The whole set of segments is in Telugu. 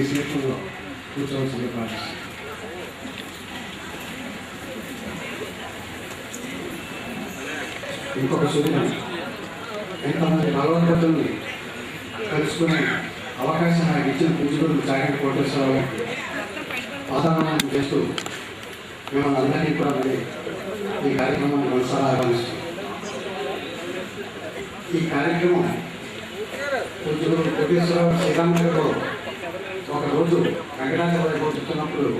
సీట్లో కూర్చోవలసింది ప్రార్థిస్తాను. ఇంకొక సూచన, ఎంతమంది భగవంతుడిని కలుసుకునే అవకాశం నాకు ఇచ్చిన పూజలు చాగంటి కోటేశ్వరరావు వాతావరణం చేస్తూ మిమ్మల్ని అందరినీ కూడా మరి ఈ కార్యక్రమాన్ని మనసారా ఆహ్వానిస్తాం. ఈ కార్యక్రమం పూజలు కోటేశ్వరరావు శ్రీరాముడిలో ఒకరోజు వెంకటాచల పోతున్నప్పుడు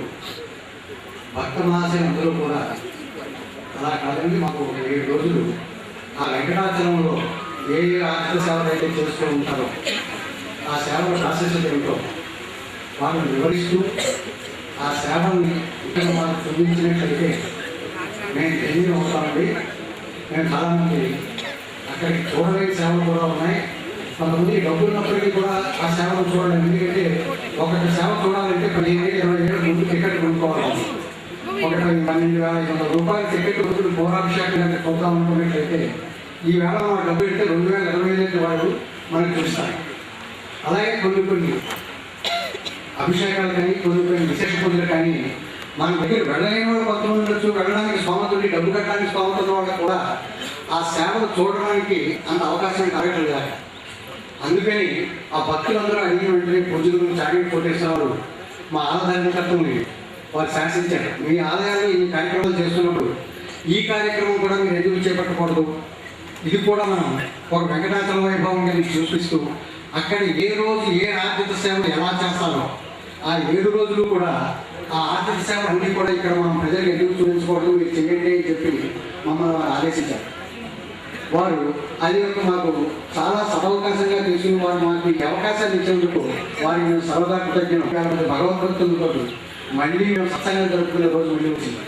భక్త మహాశయ అందరూ కూడా అలా కాదండి మాకు 7 రోజులు ఆ వెంకటాచలంలో ఏ ఏ ఆర్థిక సేవలు అయితే చేస్తూ ఉంటారో ఆ సేవల ప్రాసెస్ ఏమిటో వాళ్ళని వివరిస్తూ ఆ సేవల్ని ఇక్కడ వాళ్ళు చూపించినట్లయితే నేను తెలియని అవుతానండి. నేను చాలామంది అక్కడికి చూడలేని సేవలు కూడా ఉన్నాయి. కొంతమంది డబ్బులు ఉన్నప్పటికీ కూడా ఆ సేవలు చూడలేదు. ఎందుకంటే ఒకటి సేవ చూడాలంటే 15-20 ఏళ్ళ ముందు టికెట్ కొనుక్కోవాలి. 12,500 రూపాయల టికెట్ రోజులు పౌరాభిషేకం చూద్దాం అనుకున్నట్లయితే ఈవేళ మా డబ్బు పెడితే 2025 వాళ్ళు మనకు చూస్తారు. అలాగే కొన్ని అభిషేకాలు కానీ కొన్ని విశేష పూజలు కానీ మన దగ్గర వెళ్ళలేని వాళ్ళు కొంతమంది ఉండొచ్చు. వెళ్ళడానికి స్తోమతలు, డబ్బు కట్టడానికి స్తోమత వాళ్ళకి కూడా ఆ సేవలు చూడడానికి అంత అవకాశం కలగట్లేదు. అందుకని ఆ భక్తులందరూ అడిగిన వెంటనే పూజలు చాగంటి కోటేశ్వరరావు మా ఆలయాధికత్వం వారు శాసించారు. మీ ఆలయాలు ఈ కార్యక్రమాలు చేస్తున్నప్పుడు ఈ కార్యక్రమం కూడా మీరు ఎందుకు చేపట్టకూడదు? ఇది కూడా మనం ఒక వెంకటాచల వైభవం కలిగి చూపిస్తూ అక్కడ ఏ రోజు ఏ ఆర్థిక సేవలు ఎలా చేస్తారో ఆ 7 రోజులు కూడా ఆ ఆర్థిక సేవలు అన్నీ కూడా ఇక్కడ మనం ప్రజలకు ఎందుకు చూపించకూడదు, మీరు చేయండి అని చెప్పి మమ్మల్ని వారు ఆదేశించారు. వారు అది మాకు చాలా సదవకాశంగా తీసుకుని వారు మాకు ఈ అవకాశాలు ఇచ్చేందుకు వారికి మేము సరదా తగ్గిన భగవద్భక్తులతో మళ్ళీ మేము సత్సంగాలు జరుపుకునే రోజు మళ్ళీ వచ్చింది.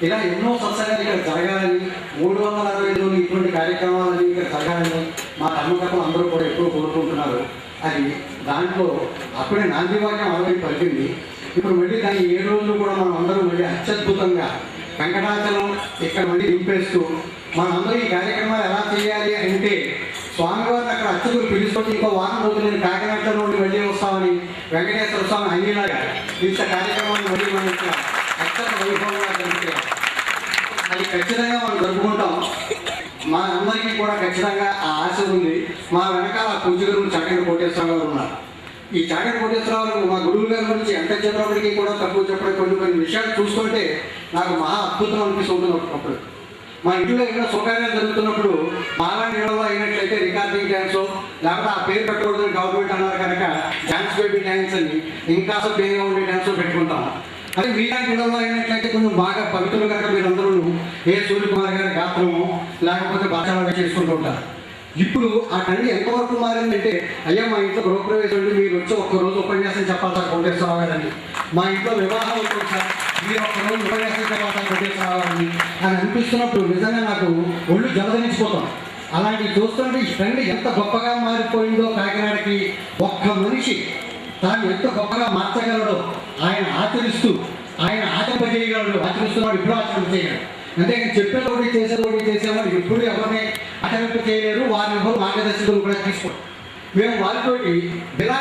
ఇలా ఎన్నో సత్సంగాలు ఇక్కడ జరగాలని 365 రోజులు ఇటువంటి కార్యక్రమాలని ఇక్కడ జరగాలని మా ధర్మకర్తలు అందరూ కూడా ఎక్కువ కోరుకుంటున్నారు. అది దాంట్లో అప్పుడే నాందివాక్యం ఆల్రెడీ పలికింది. ఇప్పుడు మళ్ళీ దాన్ని 7 రోజులు కూడా మనం అందరూ మళ్ళీ అత్యద్భుతంగా వెంకటాచలం ఇక్కడ మళ్ళీ నింపేస్తూ మనందరూ ఈ కార్యక్రమాలు ఎలా చేయాలి అంటే స్వామివారిని అక్కడ అర్చకులు పిలుచుకొని ఇంకో వారం రోజులు నేను కాకినాడ నుండి మళ్ళీ వస్తామని వెంకటేశ్వర స్వామి అన్నిలాగా ఇంత కార్యక్రమాన్ని మళ్ళీ మనం ఇక్కడ అత్యంత వైభవంగా జరుగుతాం. అది ఖచ్చితంగా మనం జరుపుకుంటాం. మా అందరికీ కూడా ఖచ్చితంగా ఆ ఆశ ఉంది. మా వెనకాల పూజగారు చాగంటి కోటేశ్వరరావు గారు ఉన్నారు. ఈ చాగంటి కోటేశ్వరరావు మా గురువు గారి గురించి ఎంత చెప్పినప్పటికీ కూడా తక్కువ చెప్పడం కొన్ని విషయాలు చూసుకుంటే నాకు మహా అద్భుతం అనిపిస్తుంది. అప్పుడు మా ఇంట్లో ఏమైనా శుభకార్యాలు జరుగుతున్నప్పుడు మాలాంటి ఇళ్లలో అయినట్లయితే రికార్డింగ్ డ్యాన్స్ లేకపోతే ఆ పేరు పెట్టకూడదని గవర్నమెంట్ అన్నారు కనుక డ్యాన్స్ బేబీ డ్యాన్స్ అని ఇంకా పేరుగా ఉండే డ్యాన్స్ పెట్టుకుంటాం. అదే మీలాంటి ఇళ్లలో అయినట్లయితే కొంచెం బాగా పవిత్రులు కనుక మీరందరూ ఏ సూర్యకుమార్ గారి గాత్రము లేకపోతే బాగా చేసుకుంటూ ఉంటారు. ఇప్పుడు ఆ కండి ఎంతవరకు మారిందంటే అయ్యా మా ఇంట్లో గృహప్రవేశం అండి, మీరు వచ్చి ఒక్కరోజు ఉపన్యాసం చెప్పాలి సార్ కోటేశ్వరరావు గారని, మా ఇంట్లో వివాహం అవుతుంది సార్ మీరు ఒక్కరోజు ఉపన్యాసం చెప్పాలి సార్ కోటేశ్వరరావు గారని అని అనిపిస్తున్నప్పుడు నిజంగా నాకు ఒళ్ళు జలదరించిపోతాం. అలాంటివి చూస్తుంటే ఈ ట్రెండ్ ఎంత గొప్పగా మారిపోయిందో కాకినాడకి ఒక్క మనిషి తాను ఎంత గొప్పగా మార్చగలడో ఆయన ఆచరిస్తూ ఆయన ఆచరింపజేయగలడు. ఆచరిస్తున్నాడు, ఇప్పుడు ఆచరింపజేయగలడు. అంటే చెప్పేది ఒకటి చేసేవాడు ఎప్పుడు ఎవరిని ఆచరింప చేయలేరు. వారి ఎవరు మార్గదర్శకులు కూడా తీసుకోండి. మేము వారితోటి ఇలా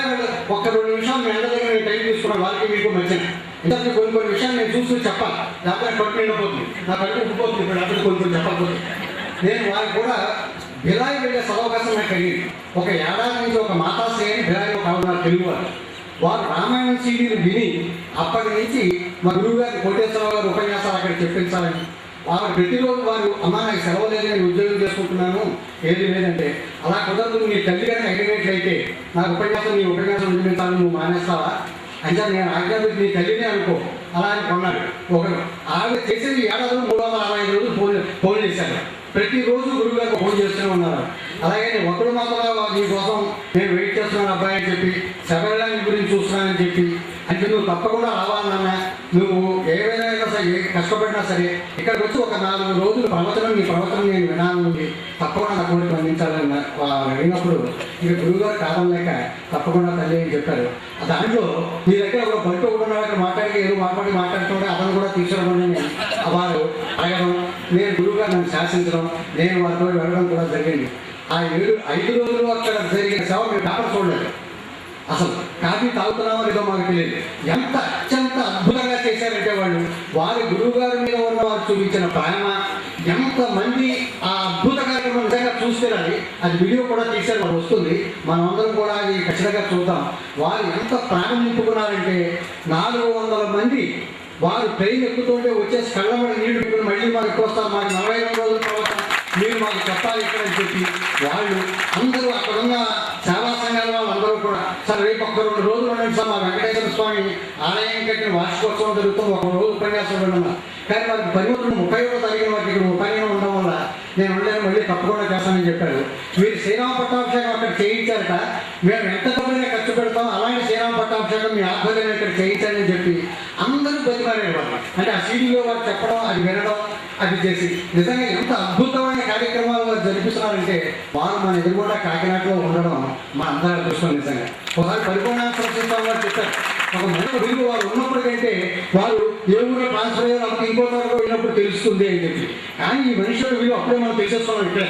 ఒక్క 2 నిమిషాలు మీ అందరి దగ్గర టైం తీసుకున్నాం. వాళ్ళకి మీకు మంచిది ఎందుకంటే కొన్ని విషయాలు నేను చూసి చెప్పాలి. లేకపోతే కట్టు నిండిపోతుంది, నా కట్టు ఉడిపోతుంది. ఇప్పుడు అప్పుడు కొన్ని చెప్పకపోతే నేను వారికి కూడా బిలాయి వెళ్ళే సదవకాశం నాకు కలిగింది. ఒక ఏడాది నుంచి ఒక మాతాశ్రీ అని బిలాయి ఒక తెలుగువారు వారు రామాయణ సీడీలు విని అప్పటి నుంచి మా గురువు గారి కోటేశ్వరరావు గారు ఉపన్యాసాలు అక్కడ చెప్పించాలని వారు ప్రతిరోజు వారు అమ్మ నాకు సెలవు లేదు, నేను ఉద్యోగం చేసుకుంటున్నాను ఏది లేదంటే అలా కుదరదు, నీ తల్లి గారిని అడిగినట్లయితే నాకు నీ ఉపన్యాసం వినిపించాలని నువ్వు మానేస్తావా అంటే నేను ఆజ్ఞాపించి నీ తల్లినే అనుకో అలా అని కొన్నాడు. ఒకరు ఆవిడ చేసేది ఏడాది 365 రోజులు ఫోన్ చేశారు. ప్రతిరోజు గురువు గారికి ఫోన్ చేస్తూనే ఉన్నారు. అలాగే ఒకడు మాత్రం నీకోసం నేను వెయిట్ చేస్తున్నాను అబ్బాయి అని చెప్పి శబరిలాంటి గురించి చూస్తున్నానని చెప్పి అంటే నువ్వు తప్పకుండా రావాలన్నా నువ్వు ఏవైనా సరే ఏ కష్టపడినా సరే ఇక్కడికి వచ్చి ఒక 4 రోజులు నీ ప్రవచనం నేను వినాలని తప్పకుండా నా కోరిక అందించాలని అడిగినప్పుడు ఇక గురువుగారు కాలం లేక తప్పకుండా తల్లి అని చెప్పారు. దాంట్లో మీ దగ్గర ఒక బయట కూడా అక్కడ మాట్లాడి ఏదో మాట్లాడుతుంటే అతను కూడా తీసుకురామని వారు అడగడం, నేను గురువుగారు నన్ను శాసించడం, నేను వారితో వెళ్ళడం కూడా జరిగింది. ఆ 5 రోజులు అక్కడ జరిగిన సేవ మేము పేపర్ చూడలేదు. అసలు కాఫీ తాగుతున్నామో లేదో మాకు తెలియదు. ఎంత అత్యంత అద్భుతంగా చేశారంటే వాళ్ళు వారి గురువు గారి మీద ఉన్న వారు చూపించిన ప్రేమ ఎంతమంది ఆ అద్భుత కార్యక్రమం నిజంగా చూస్తే అది వీడియో కూడా తీసారు, మనకు వస్తుంది. మనం అందరం కూడా అది ఖచ్చితంగా చూద్దాం. వారు ఎంత ప్రేమ నింపుకున్నారంటే 400 మంది వారు ట్రైన్ ఎక్కుతుంటే వచ్చేసి కళ్ళమడి నీళ్లు పెట్టుకుని మళ్ళీ మాకు ఎక్కువ వస్తారు, మాకు 42 రోజుల తర్వాత మీరు మాకు చెప్పాలి ఇక్కడ అని చెప్పి వాళ్ళు అందరూ అక్కడున్న సేవా సంఘాల వాళ్ళు అందరూ కూడా సార్ రేపు ఒక్క 2 రోజులు ఉండండి సార్, మా వెంకటేశ్వర స్వామి ఆలయం కట్టిన వార్షికోత్సవం జరుగుతుంది, ఒక రోజు ఉపన్యాసం ఉండడం. కానీ వారికి పరిమితులు 31వ తారీఖున వారికి ఇక్కడ ఉపన్యాసం ఉండడం వల్ల నేను ఉండలేను, మళ్ళీ తప్పకుండా చేస్తానని చెప్పారు. మీరు శ్రీరామ పట్టాభిషేకం అక్కడ చేయించారట, మేము ఎంత డబ్బులైనా ఖర్చు పెడతాం, అలాంటి శ్రీరామ పట్టాభిషేకం మీ ఆధ్వర్యంలో ఇక్కడ చేయించాలని చెప్పి అందరూ బతిమారేవారు. అంటే ఆ సీడీలో వారు చెప్పడం, అది వినడం, అది చేసి నిజంగా ఎంత అద్భుతమైన కార్యక్రమాలు వారు జరిపిస్తున్నారంటే వారు మన ఎదురుగుండా కాకినాడలో ఉండడం మా అందరూ అదృష్టం. నిజంగా ఒకసారి పరిపూర్ణాంతరం వారు చెప్పారు, ఒక మహిళ విలువ వారు ఉన్నప్పటికంటే వారు ఏ ఊరిలో ట్రాన్స్ఫర్ అయ్యారో మనకి ఇంకో తరగతి వెళ్ళినప్పుడు తెలుస్తుంది అని చెప్పి. కానీ ఈ మనుషుల విలువ అప్పుడే మనం తెలిసేస్తున్నాం, ఇక్కడ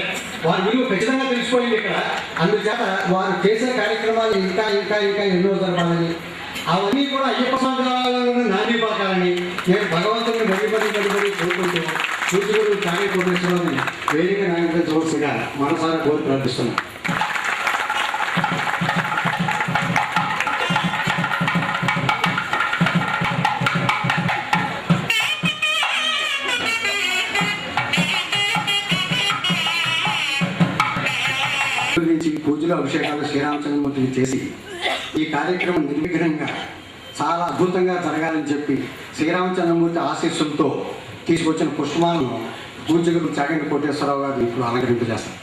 వారి విలువ ఖచ్చితంగా తెలిసిపోయింది ఇక్కడ. అందుచేత వారు చేసే కార్యక్రమాలు ఇంకా ఇంకా ఇంకా ఎన్నో జరపాలని, అవన్నీ కూడా అయ్యప్ప స్వామి నాంది పలకాలని నేను భగవంతుని బడిపడి కోరుకుంటూ పూజలు కానీ కోటేశ్వరాన్ని వేదిక నాయకులుగా మనసారా కోరి ప్రార్థిస్తున్నాను. నుంచి పూజలు అభిషేకాలు శ్రీరామచంద్రమూర్తికి చేసి ఈ కార్యక్రమం నిర్విఘ్నంగా చాలా అద్భుతంగా జరగాలని చెప్పి శ్రీరామచంద్రమూర్తి ఆశీస్సులతో తీసుకొచ్చిన పుష్పాలను పూజలు చాగంటి కోటేశ్వరరావు గారు ఇప్పుడు అలంకరింపజేస్తారు.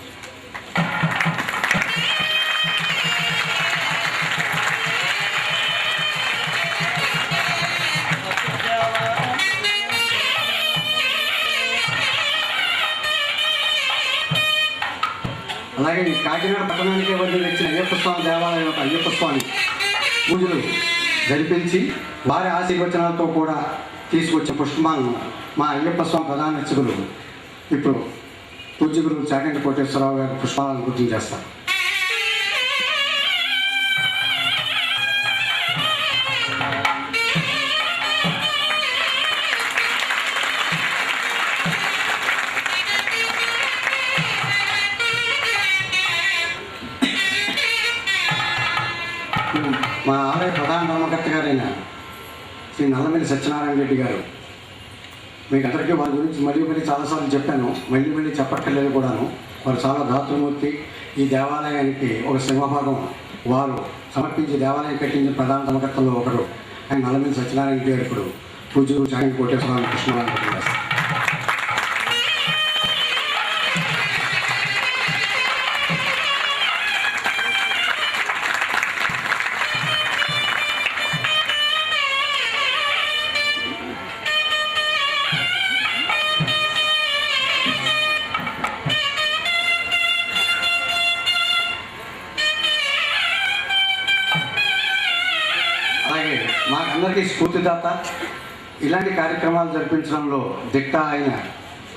అలాగే ఈ కాకినాడ పట్టణానికి వదిలి వచ్చిన అయ్యప్ప స్వామి దేవాలయం యొక్క అయ్యప్ప స్వామి పూజలు జరిపించి వారి ఆశీర్వచనాలతో కూడా తీసుకొచ్చిన పుష్పాలను మా అయ్యప్ప స్వామి ప్రధాన అర్చకులు ఇప్పుడు పూజ్యగురు చాగంటి కోటేశ్వరరావు గారు పుష్పాలను గుర్తు చేస్తారు. మా ఆలయ ప్రధాన ధర్మకర్త గారైన శ్రీ నల్లమిల్లి సత్యనారాయణ రెడ్డి గారు, మీకు అందరికీ వారి గురించి మళ్ళీ చాలాసార్లు చెప్పాను, మళ్ళీ చెప్పక్కర్లేదు కూడాను. వారు చాలా దాతృమూర్తి. ఈ దేవాలయానికి ఒక సింహభాగం వారు సమర్పించి దేవాలయం కట్టించిన ప్రధాన ధర్మకర్తల్లో ఒకరు ఆయన నల్లమిల్లి సత్యనారాయణ రెడ్డి గారు ఇప్పుడు పూజ్యులు చాగంటి కోటేశ్వరరావు కృష్ణరావు చేస్తారు. అలాగే మాకందరికీ స్ఫూర్తిదాత, ఇలాంటి కార్యక్రమాలు జరిపించడంలో దిట్ట అయిన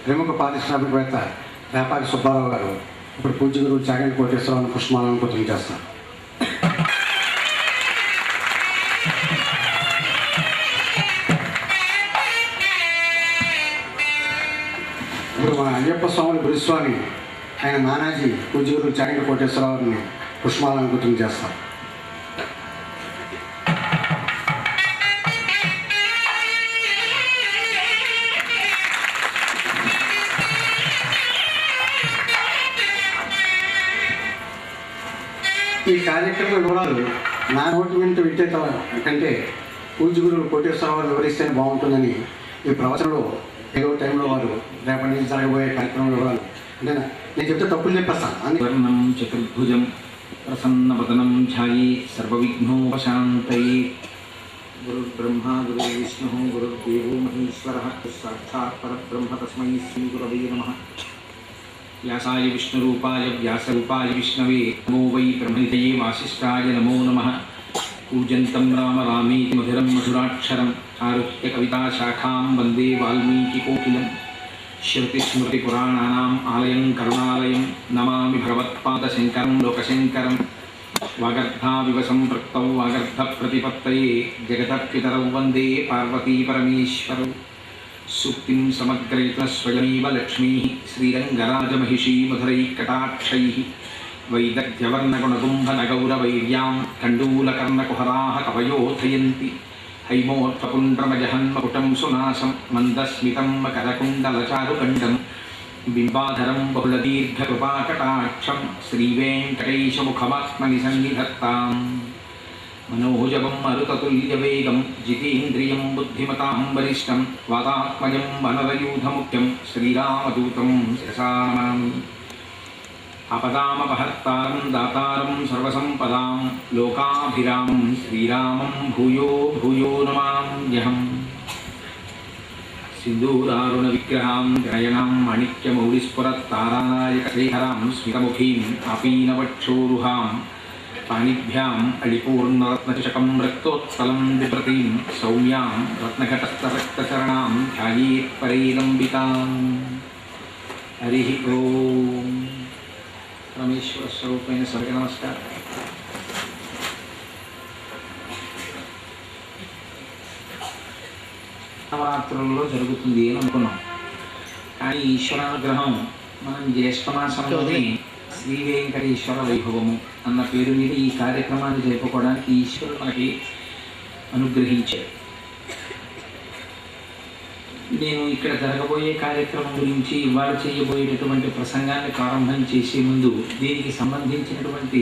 ప్రముఖ పారిశ్రామికవేత్త వ్యాపారి సుబ్బారావు గారు ఇప్పుడు పూజ్యగురు చాగంటి కోటేశ్వరరావు పుష్పాలను గుర్తు చేస్తారు. ఇప్పుడు మా అయ్యప్ప స్వామి గురుస్వామి ఆయన నానాజీ పూజ్యగురు చాగంటి కోటేశ్వరరావుని పుష్పాలను గుర్తు చేస్తారు. ఈ కార్యక్రమ వివరాలు నా నోటి వెంట వింటే కంటే పూజ్యగురు కోటేశ్వరరావు వివరిస్తేనే బాగుంటుందని ఈ ప్రవచనలో ఏదో టైంలో వారు రేపటి నుంచి జరగబోయే కార్యక్రమం వివరాలు అంటే నేను చెప్తే తప్పులు చెప్పేస్తాను. వర్ణం చతుర్భుజం ప్రసన్నవదనం ఛాయి సర్వవిఘ్నోపశాంతయే గురుర్బ్రహ్మ గురుర్విష్ణుః గురుర్దేవో మహేశ్వరః సాక్షాత్ పరబ్రహ్మ తస్మై శ్రీ గురవే నమః. వ్యాసాయ విష్ణురూపాయ వ్యాసరూపాయ విష్ణవే నమో వై బ్రహ్మనిధయే వాసిష్ఠాయ నమో నమః. పూజంతం రామ రామేతి మధురం మధురాక్షరం ఆరుహ్య కవితాశాఖాం వందే వాల్మీకికోకిలం. శృతిస్మృతిపురాణానాం ఆలయం కరుణాలయం నమామి భగవత్పాదశంకరం లోకశంకరం. వాగర్ధావివ సంపృక్తౌ వాగర్ధప్రతిపత్తయే జగతపితరౌ వందే పార్వతీపరమేశ్వరౌ. సూక్తిం సమగ్రయత్న స్వయమేవ లక్ష్మీ శ్రీరంగరాజమహిషీ మధురైకటాక్షైః. వైదగ్ధ్యవర్ణగుణగుంభనగౌరవైర్యాం కండూలకర్ణకుహరాः కవయోధయంతి. హైమోర్ధపుండ్రమజహన్మకుటం సునాశం మందస్మితం మకరకుండలచారుకండం. బింబాధరం బహుళదీర్ఘకృపాకటాక్షం శ్రీవేంకటేశముఖమాత్మని సన్నిధత్తాం. మనోజవం మరుతతుల్యవేగం జితేంద్రియం బుద్ధిమతాం వరిష్టం వాతాత్మజం వనరయూధముఖ్యం శ్రీరామదూతం శిరసా నమామి. ఆపదామపహర్తారం దాతారం సర్వసంపదాం లోకాభిరామం శ్రీరామం భూయో భూయో నమామ్యహం. సింధూరారుణ విగ్రహాం గ్రయణాం మాణిక్యమౌళిస్ఫురత్తారానాయకశేఖరాం స్మితముఖీం ఆపీనవక్షోరుహాం పాణిభ్యాం అళిపూర్ణరత్నచకం రక్తోత్పలం బిభ్రతీం సౌమ్యాం రత్నఘటస్థరక్తచరణాం ధ్యాయేత్ పరైలంబికాం. హరి ఓం. పరమేశ్వర స్వరూపమైన సర్గ నమస్కారం. నవరాత్రుల్లో జరుగుతుంది అని అనుకున్నాం, కానీ ఈశ్వరానుగ్రహం మనం జ్యేష్ఠ మాసంలోనే శ్రీ వెంకటేశ్వర వైభవము అన్న పేరు మీద ఈ కార్యక్రమాన్ని జరుపుకోవడానికి ఈశ్వరుడు మనకి అనుగ్రహించాడు. నేను ఇక్కడ జరగబోయే కార్యక్రమం గురించి ఇవాళ చేయబోయేటటువంటి ప్రసంగాన్ని ప్రారంభం చేసే ముందు దీనికి సంబంధించినటువంటి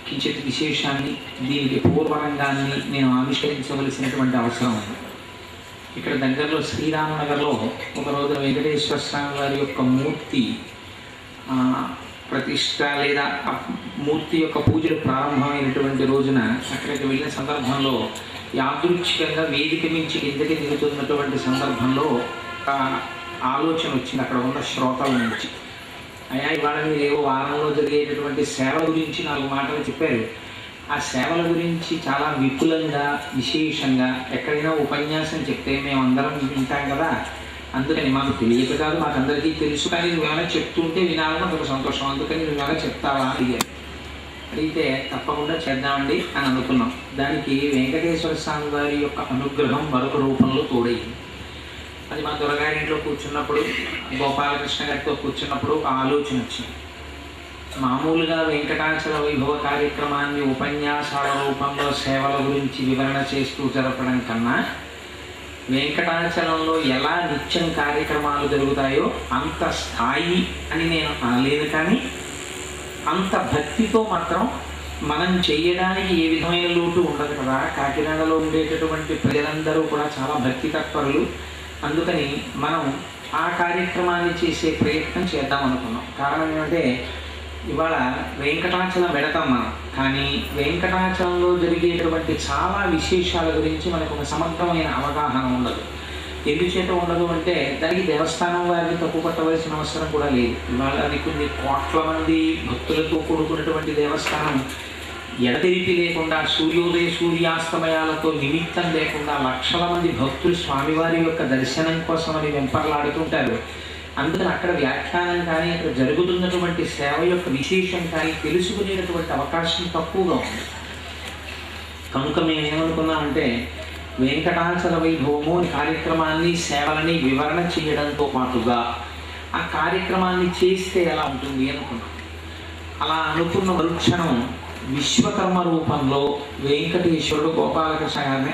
కించిత్ విశేషాన్ని, దీనికి పూర్వరంగాన్ని నేను ఆవిష్కరించవలసినటువంటి అవసరం ఉంది. ఇక్కడ దగ్గరలో శ్రీరామనగర్లో ఒకరోజు వెంకటేశ్వర స్వామి వారి యొక్క మూర్తి ప్రతిష్ట లేదా మూర్తి యొక్క పూజలు ప్రారంభమైనటువంటి రోజున అక్కడికి వెళ్ళిన సందర్భంలో యాదృచ్ఛికంగా వేదిక మించి కిందకి దిగుతున్నటువంటి సందర్భంలో ఒక ఆలోచన వచ్చింది అక్కడ ఉన్న శ్రోతల నుంచి. అయ్యా, ఇవాళ మీరు ఏవో వారంలో జరిగేటటువంటి సేవ గురించి 4 మాటలు చెప్పారు. ఆ సేవల గురించి చాలా విపులంగా విశేషంగా ఎక్కడైనా ఉపన్యాసం చెప్తే మేమందరం వింటాం కదా, అందుకని మాకు తెలియక కాదు, మాకు అందరికీ తెలుసు, కానీ నువ్వేమైనా చెప్తుంటే వినాలని ఒక సంతోషం, అందుకని నువ్వేమైనా చెప్తావా అడిగారు. అడిగితే తప్పకుండా చేద్దామండి అని అనుకున్నాం. దానికి వెంకటేశ్వర స్వామి వారి యొక్క అనుగ్రహం మరొక రూపంలో తోడైంది. అది మా దొరగారింట్లో కూర్చున్నప్పుడు, గోపాలకృష్ణ గారితో కూర్చున్నప్పుడు ఒక ఆలోచన వచ్చింది. మామూలుగా వెంకటాచల వైభవ కార్యక్రమాన్ని ఉపన్యాసాల రూపంలో సేవల గురించి వివరణ చేస్తూ జరపడం కన్నా వెంకటాచలంలో ఎలా నిత్యం కార్యక్రమాలు జరుగుతాయో అంత స్థాయి అని నేను అనలేను, కానీ అంత భక్తితో మాత్రం మనం చేయడానికి ఏ విధమైన లోటు ఉండదు కదా. కాకినాడలో ఉండేటటువంటి ప్రజలందరూ కూడా చాలా భక్తి తత్పరులు, అందుకని మనం ఆ కార్యక్రమాన్ని చేసే ప్రయత్నం చేద్దాం అనుకున్నాం. కారణం ఏమంటే ఇవాళ వెంకటాచలం వెళతాం మనం, కానీ వెంకటాచలంలో జరిగేటువంటి చాలా విశేషాల గురించి మనకు ఒక సమగ్రమైన అవగాహన ఉండదు. ఎందుచేత ఉండదు అంటే దానికి దేవస్థానం వారిని తప్పు పట్టవలసిన అవసరం కూడా లేదు. ఇవాళ అది కొన్ని కోట్ల మంది భక్తులతో కూడుకున్నటువంటి దేవస్థానం ఎడతెరిపి లేకుండా సూర్యోదయ సూర్యాస్తమయాలతో నిమిత్తం లేకుండా లక్షల మంది భక్తులు స్వామివారి యొక్క దర్శనం కోసమని వెంపర్లాడుతుంటారు. అందుకని అక్కడ వ్యాఖ్యానం కానీ అక్కడ జరుగుతున్నటువంటి సేవ యొక్క విశేషం కానీ తెలుసుకునేటటువంటి అవకాశం తక్కువగా ఉంది. కనుక మేము ఏమనుకున్నామంటే వెంకటాచల వైభవము కార్యక్రమాన్ని సేవలని వివరణ చేయడంతో పాటుగా ఆ కార్యక్రమాన్ని చేస్తే ఎలా ఉంటుంది అనుకున్నాం. అలా అనుకున్న మరుక్షణం విశ్వకర్మ రూపంలో వెంకటేశ్వరుడు గోపాలకృష్ణ గారిని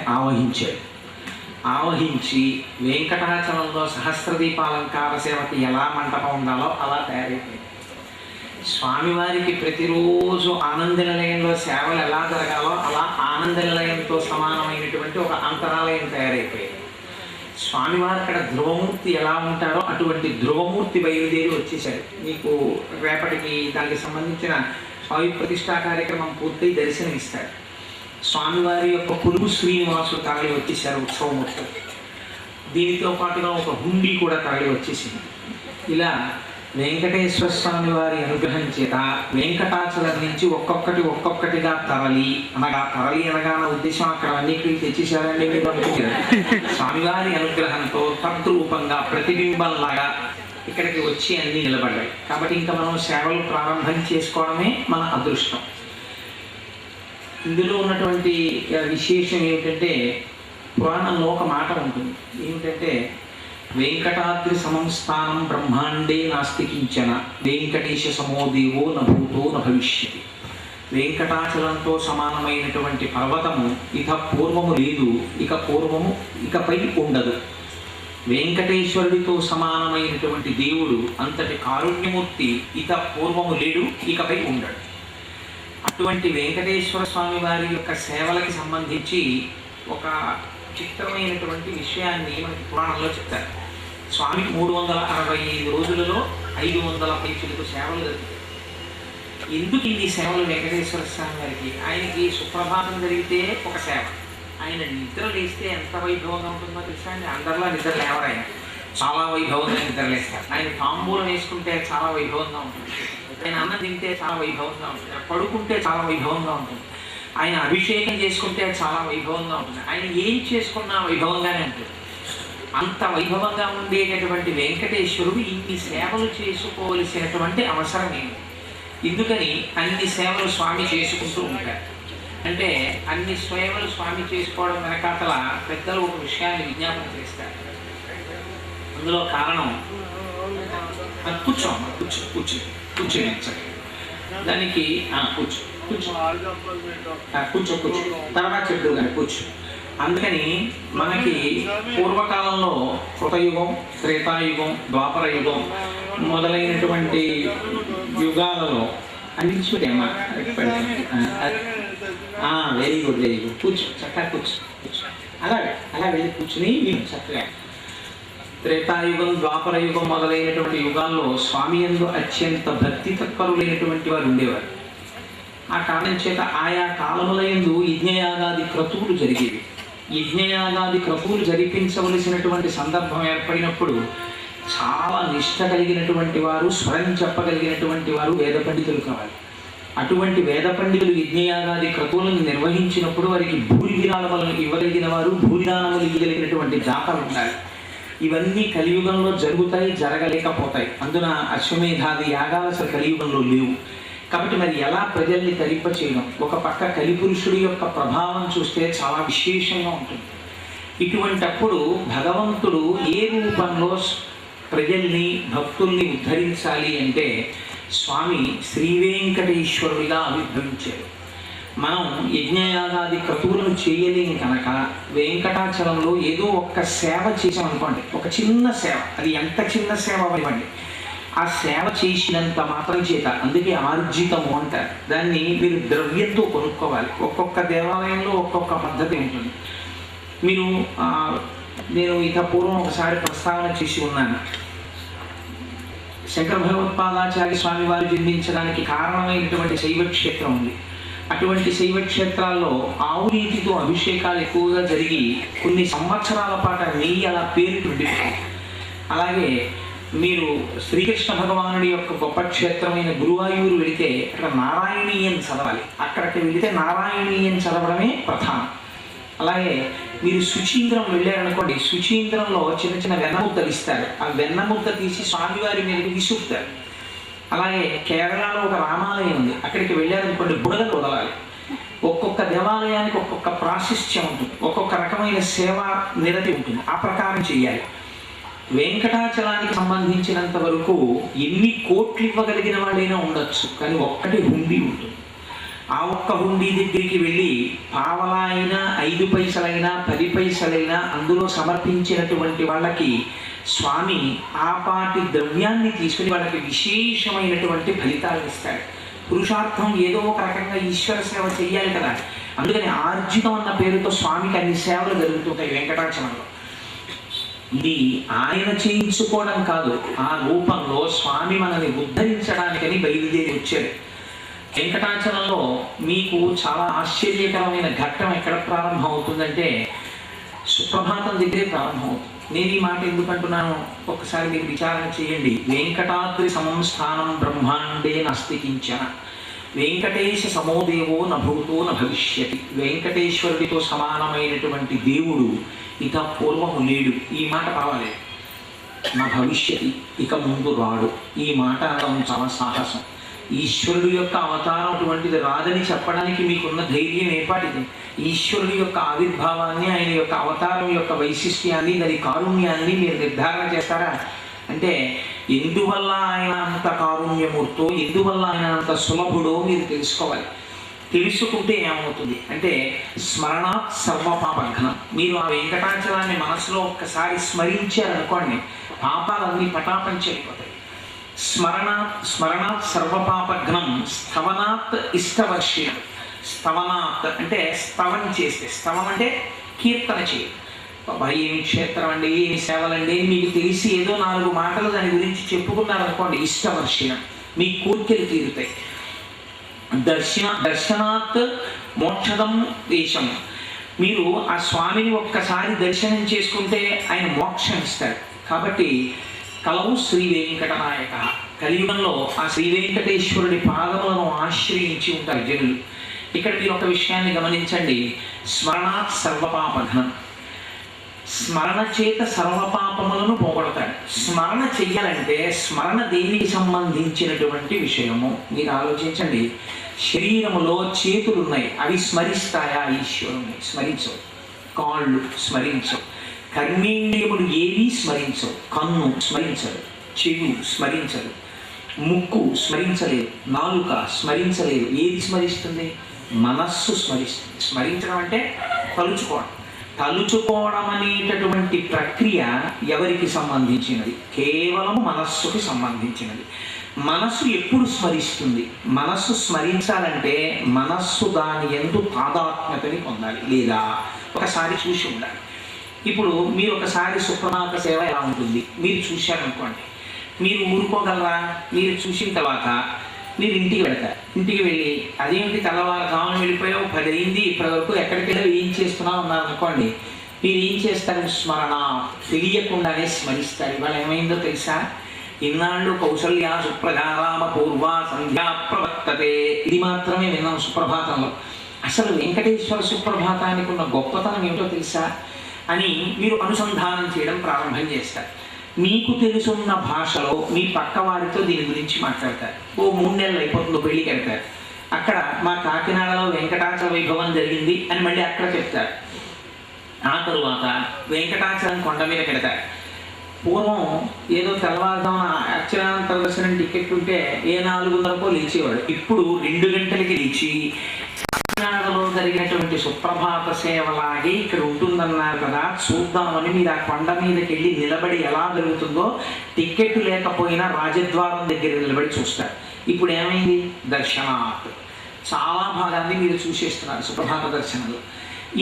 ఆవహించి వెంకటాచలంలో సహస్రదీపాలంకార సేవకి ఎలా మంటపం ఉండాలో అలా తయారైపోయింది. స్వామివారికి ప్రతిరోజు ఆనంద నిలయంలో సేవలు ఎలా జరగాలో అలా ఆనంద నిలయంతో సమానమైనటువంటి ఒక అంతరాలయం తయారైపోయింది. స్వామివారు అక్కడ ధ్రువమూర్తి ఎలా ఉంటారో అటువంటి ధ్రువమూర్తి బయలుదేరి వచ్చేసారు. మీకు రేపటికి దానికి సంబంధించిన స్వామి ప్రతిష్టా కార్యక్రమం పూర్తయి దర్శనం ఇస్తారు. స్వామివారి యొక్క పులుగు శ్రీనివాసుడు తరలి వచ్చేసారు ఉత్సవమూర్తి. దీనితో పాటుగా ఒక హుండీ కూడా తరలి వచ్చేసింది. ఇలా వెంకటేశ్వర స్వామి వారి అనుగ్రహం చేత వెంకటాచలం నుంచి ఒక్కొక్కటిగా తరలి అనగా నా ఉద్దేశం అక్కడ అన్నిటికీ తెచ్చేసారండి మీరు అనుకుంటారు. స్వామివారి అనుగ్రహంతో తద్రూపంగా ప్రతిబింబంలాగా ఇక్కడికి వచ్చి అన్నీ నిలబడ్డాయి. కాబట్టి ఇంకా మనం సేవలు ప్రారంభం చేసుకోవడమే మన అదృష్టం. ఇందులో ఉన్నటువంటి విశేషం ఏమిటంటే పురాణంలో ఒక మాట ఉంటుంది. ఏమిటంటే వెంకటాద్రి సమం స్థానం బ్రహ్మాండే నాస్తి కించన వెంకటేశ సమోదేవో నభూతో నభవిష్యతి. వెంకటాచలంతో సమానమైనటువంటి పర్వతము ఇక పూర్వము లేదు, ఇకపై ఉండదు. వెంకటేశ్వరుడితో సమానమైనటువంటి దేవుడు అంతటి కారుణ్యమూర్తి ఇక పూర్వము లేడు, ఇకపై ఉండడు. అటువంటి వెంకటేశ్వర స్వామి వారి యొక్క సేవలకి సంబంధించి ఒక చిత్రమైనటువంటి విషయాన్ని మనకి పురాణంలో చెప్తారు. స్వామికి 365 రోజులలో 500 పైచులకు సేవలు జరుగుతాయి. ఎందుకు ఇన్ని సేవలు వెంకటేశ్వర స్వామి వారికి? ఆయనకి సుప్రభాతం జరిగితే ఒక సేవ, ఆయన నిద్ర లేస్తే ఎంత వైభవంగా ఉంటుందో తెలుసా అండి. అందరిలా నిద్ర లేవరు, ఆయన చాలా వైభవంగా నిద్ర లేస్తారు. ఆయన తాంబూలం వేసుకుంటే చాలా వైభవంగా ఉంటుంది, ఆయన అన్నం తింటే చాలా వైభవంగా ఉంటుంది, పడుకుంటే చాలా వైభవంగా ఉంటుంది, ఆయన అభిషేకం చేసుకుంటే చాలా వైభవంగా ఉంటుంది, ఆయన ఏం చేసుకున్నా వైభవంగానే ఉంటుంది. అంత వైభవంగా ఉండేటటువంటి వెంకటేశ్వరుడు ఇన్ని సేవలు చేసుకోవలసినటువంటి అవసరం ఏంటి? ఎందుకని అన్ని సేవలు స్వామి చేసుకుంటూ ఉంటారు అంటే, అన్ని సేవలు స్వామి చేసుకోవడం వెనకాతల పెద్దలు ఒక విషయాన్ని విజ్ఞాపన చేస్తారు. అందులో కారణం, కూర్చో దానికి కూర్చో తర్వాత చెప్తారు కానీ కూర్చో. అందుకని మనకి పూర్వకాలంలో కృతయుగం, త్రేతాయుగం, ద్వాపర యుగం మొదలైనటువంటి యుగాలలో అనిపించుకుంటేమ్మా వెరీ గుడ్ కూర్చో, చక్కగా కూర్చో. అలా వెళ్ళి కూర్చుని చక్కగా త్రేతాయుగం, ద్వాపర యుగం మొదలైనటువంటి యుగాల్లో స్వామి యందు అత్యంత భక్తి తత్పరులైనటువంటి వారు ఉండేవారు. ఆ కారణం చేత ఆయా కాలముల యందు యజ్ఞయాగాది క్రతువులు జరిగేవి. యజ్ఞయాగాది క్రతువులు జరిపించవలసినటువంటి సందర్భం ఏర్పడినప్పుడు చాలా నిష్ఠ కలిగినటువంటి వారు, స్వరం చెప్పగలిగినటువంటి వారు వేద పండితులు కావాలి. అటువంటి వేద పండితులు యజ్ఞయాగాది క్రతువులను నిర్వహించినప్పుడు వారికి భూరి విరాళములను ఇవ్వగలిగిన వారు, భూరిదానములు ఇవ్వగలిగినటువంటి జాతలు ఉండాలి. ఇవన్నీ కలియుగంలో జరుగుతాయి, జరగలేకపోతాయి. అందున అశ్వమేధాది యాగాలు అసలు కలియుగంలో లేవు. కాబట్టి మరి ఎలా ప్రజల్ని తరింప చేయడం? ఒక పక్క కలిపురుషుడి యొక్క ప్రభావం చూస్తే చాలా విశేషంగా ఉంటుంది. ఇటువంటప్పుడు భగవంతుడు ఏ రూపంలో ప్రజల్ని, భక్తుల్ని ఉద్ధరించాలి అంటే స్వామి శ్రీవేంకటేశ్వరుడిగా ఆవిర్భవించారు. మనం యజ్ఞయాగాది క్రతువులను చేయలేని కనుక వెంకటాచలంలో ఏదో ఒక్క సేవ చేసామనుకోండి, ఒక చిన్న సేవ, అది ఎంత చిన్న సేవ అవ్వండి, ఆ సేవ చేసినంత మాత్రం చేత, అందుకే ఆర్జితము అంటారు దాన్ని, మీరు ద్రవ్యంతో కొనుక్కోవాలి. ఒక్కొక్క దేవాలయంలో ఒక్కొక్క పద్ధతి ఉంటుంది. మీరు నేను ఇక పూర్వం ఒకసారి ప్రస్తావన చేసి ఉన్నాను. శంకర భగవత్పాదాచార్య స్వామి వారు జన్మించడానికి కారణమైనటువంటి శైవ క్షేత్రం ఉంది. అటువంటి శైవ క్షేత్రాల్లో ఆవు నీటితో అభిషేకాలు ఎక్కువగా జరిగి కొన్ని సంవత్సరాల పాటు నెయ్యి అలా పేరుతుంది. అలాగే మీరు శ్రీకృష్ణ భగవానుడి యొక్క గొప్ప క్షేత్రమైన గురువాయూరు వెళితే అక్కడ నారాయణీయం చదవాలి. అక్కడికి వెళితే నారాయణీయం చదవడమే ప్రధానం. అలాగే మీరు సుచీంద్రం వెళ్ళారనుకోండి, సుచీంద్రంలో చిన్న చిన్న వెన్నముద్దలు ఇస్తారు. ఆ వెన్నముద్ద తీసి స్వామివారి మీదకి విసురుతారు. అలాగే కేరళలో ఒక రామాలయం ఉంది, అక్కడికి వెళ్ళారనుకోండి బుడగలు వదలాలి. ఒక్కొక్క దేవాలయానికి ఒక్కొక్క ప్రాశస్త్యం ఉంటుంది, ఒక్కొక్క రకమైన సేవా నిరతి ఉంటుంది. ఆ ప్రకారం చేయాలి. వెంకటాచలానికి సంబంధించినంత వరకు ఎన్ని కోట్లు ఇవ్వగలిగిన వాడైనా ఉండొచ్చు, కానీ ఒక్కటి హుండీ ఉంటుంది. ఆ ఒక్క హుండీ దగ్గరికి వెళ్ళి పావలా అయినా, 5 పైసలైనా, 10 పైసలైనా అందులో సమర్పించినటువంటి వాళ్ళకి స్వామి ఆపాటి ద్రవ్యాన్ని తీసుకుని వాళ్ళకి విశేషమైనటువంటి ఫలితాలు ఇస్తాడు. పురుషార్థం ఏదో ఒక రకంగా ఈశ్వర సేవ చెయ్యాలి కదా, అందుకని ఆర్జితం అన్న పేరుతో స్వామికి అన్ని సేవలు జరుగుతుంటాయి వెంకటాచలంలో. ఇది ఆయన చేయించుకోవడం కాదు, ఆ రూపంలో స్వామి మనల్ని ఉద్ధరించడానికని బయలుదేరి వచ్చాడు. వెంకటాచలంలో మీకు చాలా ఆశ్చర్యకరమైన ఘట్టం ఎక్కడ ప్రారంభం అవుతుందంటే సుప్రభాతం దగ్గరే ప్రారంభమవుతుంది. నేను ఈ మాట ఎందుకంటున్నాను ఒక్కసారి మీరు విచారణ చేయండి. వెంకటాద్రి సమం స్థానం బ్రహ్మాండే నాస్తి కించన, వెంకటేశ సమోదేవో నభూతో నభవిష్యతి. వెంకటేశ్వరుడితో సమానమైనటువంటి దేవుడు ఇక పూర్వము లేడు. ఈ మాట కావాలి. నా భవిష్యతి, ఇక ముందు రాడు. ఈ మాట అనడం చాలా సాహసం. ఈశ్వరుడు యొక్క అవతారం అటువంటిది రాదని చెప్పడానికి మీకున్న ధైర్యం ఏపాటిది? ఈశ్వరుడి యొక్క ఆవిర్భావాన్ని, ఆయన యొక్క అవతారం యొక్క వైశిష్ట్యాన్ని, దాని కారుణ్యాన్ని మీరు నిర్ధారణ చేస్తారా? అంటే ఎందువల్ల ఆయన అంత కారుణ్యమూర్తో, ఎందువల్ల ఆయన అంత సులభుడో మీరు తెలుసుకోవాలి. తెలుసుకుంటే ఏమవుతుంది అంటే స్మరణాత్ సర్వపాపఘ్నం. మీరు ఆ వెంకటాచలాన్ని మనసులో ఒక్కసారి స్మరించారనుకోండి, పాపాలన్నీ పటాపంచలిపోతాయి. స్మరణాత్ సర్వపాపఘ్నం, స్థవనాత్ ఇష్టవర్షిణం. స్థవనాత్ అంటే స్తవం చేస్తే, స్తవం అంటే కీర్తన చేయ. ఏమి క్షేత్రం అండి, ఏమి సేవలండి, మీకు తెలిసి ఏదో 4 మాటలు దాని గురించి చెప్పుకున్నారనుకోండి, ఇష్టవర్షిణం, మీ కోరికలు తీరుతాయి. దర్శనాత్ మోక్షదం దేశం. మీరు ఆ స్వామిని ఒక్కసారి దర్శనం చేసుకుంటే ఆయన మోక్షం ఇస్తాడు. కాబట్టి కలవు శ్రీ వెంకటనాయక. కలియుగంలో ఆ శ్రీ వెంకటేశ్వరుడి పాదములను ఆశ్రయించి ఉంటారు జనులు. ఇక్కడ మీరు ఒక విషయాన్ని గమనించండి. స్మరణాత్ సర్వపాపఘ్నం, స్మరణ చేత సర్వపాపములను పోగొడతాడు. స్మరణ చెయ్యాలంటే స్మరణ దేనికి సంబంధించినటువంటి విషయము మీరు ఆలోచించండి. శరీరములో చేతులు ఉన్నాయి, అవి స్మరిస్తాయా ఈశ్వరుని? స్మరించవు. కాళ్ళు స్మరించవు. కర్మేంద్రియములు ఏవి స్మరించవు. కన్ను స్మరించదు, చెవి స్మరించదు, ముక్కు స్మరించలేదు, నాలుక స్మరించలేదు. ఏది స్మరిస్తుంది? మనస్సు స్మరిస్తుంది. స్మరించడం అంటే తలుచుకోవడం. తలుచుకోవడం అనేటటువంటి ప్రక్రియ ఎవరికి సంబంధించినది? కేవలం మనస్సుకి సంబంధించినది. మనస్సు ఎప్పుడు స్మరిస్తుంది? మనస్సు స్మరించాలంటే మనస్సు దాని యందు తాదాత్మ్యతని పొందాలి, లేదా ఒకసారి చూసి ఉండాలి. ఇప్పుడు మీరు ఒకసారి సుప్రభాత సేవ ఎలా ఉంటుంది మీరు చూశారనుకోండి, మీరు ఊరుకోగలరా? మీరు చూసిన తర్వాత మీరు ఇంటికి వెళ్తారు. ఇంటికి వెళ్ళి అదేంటి తెల్లవారుజామున వెళ్ళిపోయావు, 10 అయింది, ఇప్పటివరకు ఎక్కడికి వెళ్ళావు, ఏం చేస్తున్నావు అన్నారు అనుకోండి, మీరు ఏం చేస్తారు? స్మరణ, తెలియకుండానే స్మరిస్తారు. ఇవాళ ఏమైందో తెలుసా? ఇన్నాళ్ళు కౌసల్య సుప్రజారామ పూర్వ సంధ్యా ప్రవర్తతే, ఇది మాత్రమే విన్నాం సుప్రభాతంలో. అసలు వెంకటేశ్వర సుప్రభాతానికి ఉన్న గొప్పతనం ఏమిటో తెలుసా అని మీరు అనుసంధానం చేయడం ప్రారంభం చేస్తారు. మీకు తెలుసున్న భాషలో మీ పక్క వారితో దీని గురించి మాట్లాడతారు. 3 నెలలు అయిపోతుందో పెళ్ళికి వెళ్తారు. అక్కడ మా కాకినాడలో వెంకటాచల వైభవం జరిగింది అని మళ్ళీ అక్కడ చెప్తారు. ఆ తరువాత వెంకటాచలం కొండ మీద పెడతారు. పూర్వం ఏదో తెల్లవారుదామన అర్చనాంతర దర్శనం టికెట్ ఉంటే 4:30కో లేచేవాడు. ఇప్పుడు 2 గంటలకి లేచి కాకినాడలో జరిగినటువంటి సుప్రభాత సేవలాగే ఇక్కడ ఉంటుందన్నారు కదా, చూద్దామని మీరు ఆ కొండ మీదకి వెళ్ళి నిలబడి ఎలా జరుగుతుందో టికెట్ లేకపోయినా రాజద్వారం దగ్గర నిలబడి చూస్తారు. ఇప్పుడు ఏమైంది? దర్శనాత్ చాలా భాగాన్ని మీరు చూసేస్తున్నారు సుప్రభాత దర్శనంలో.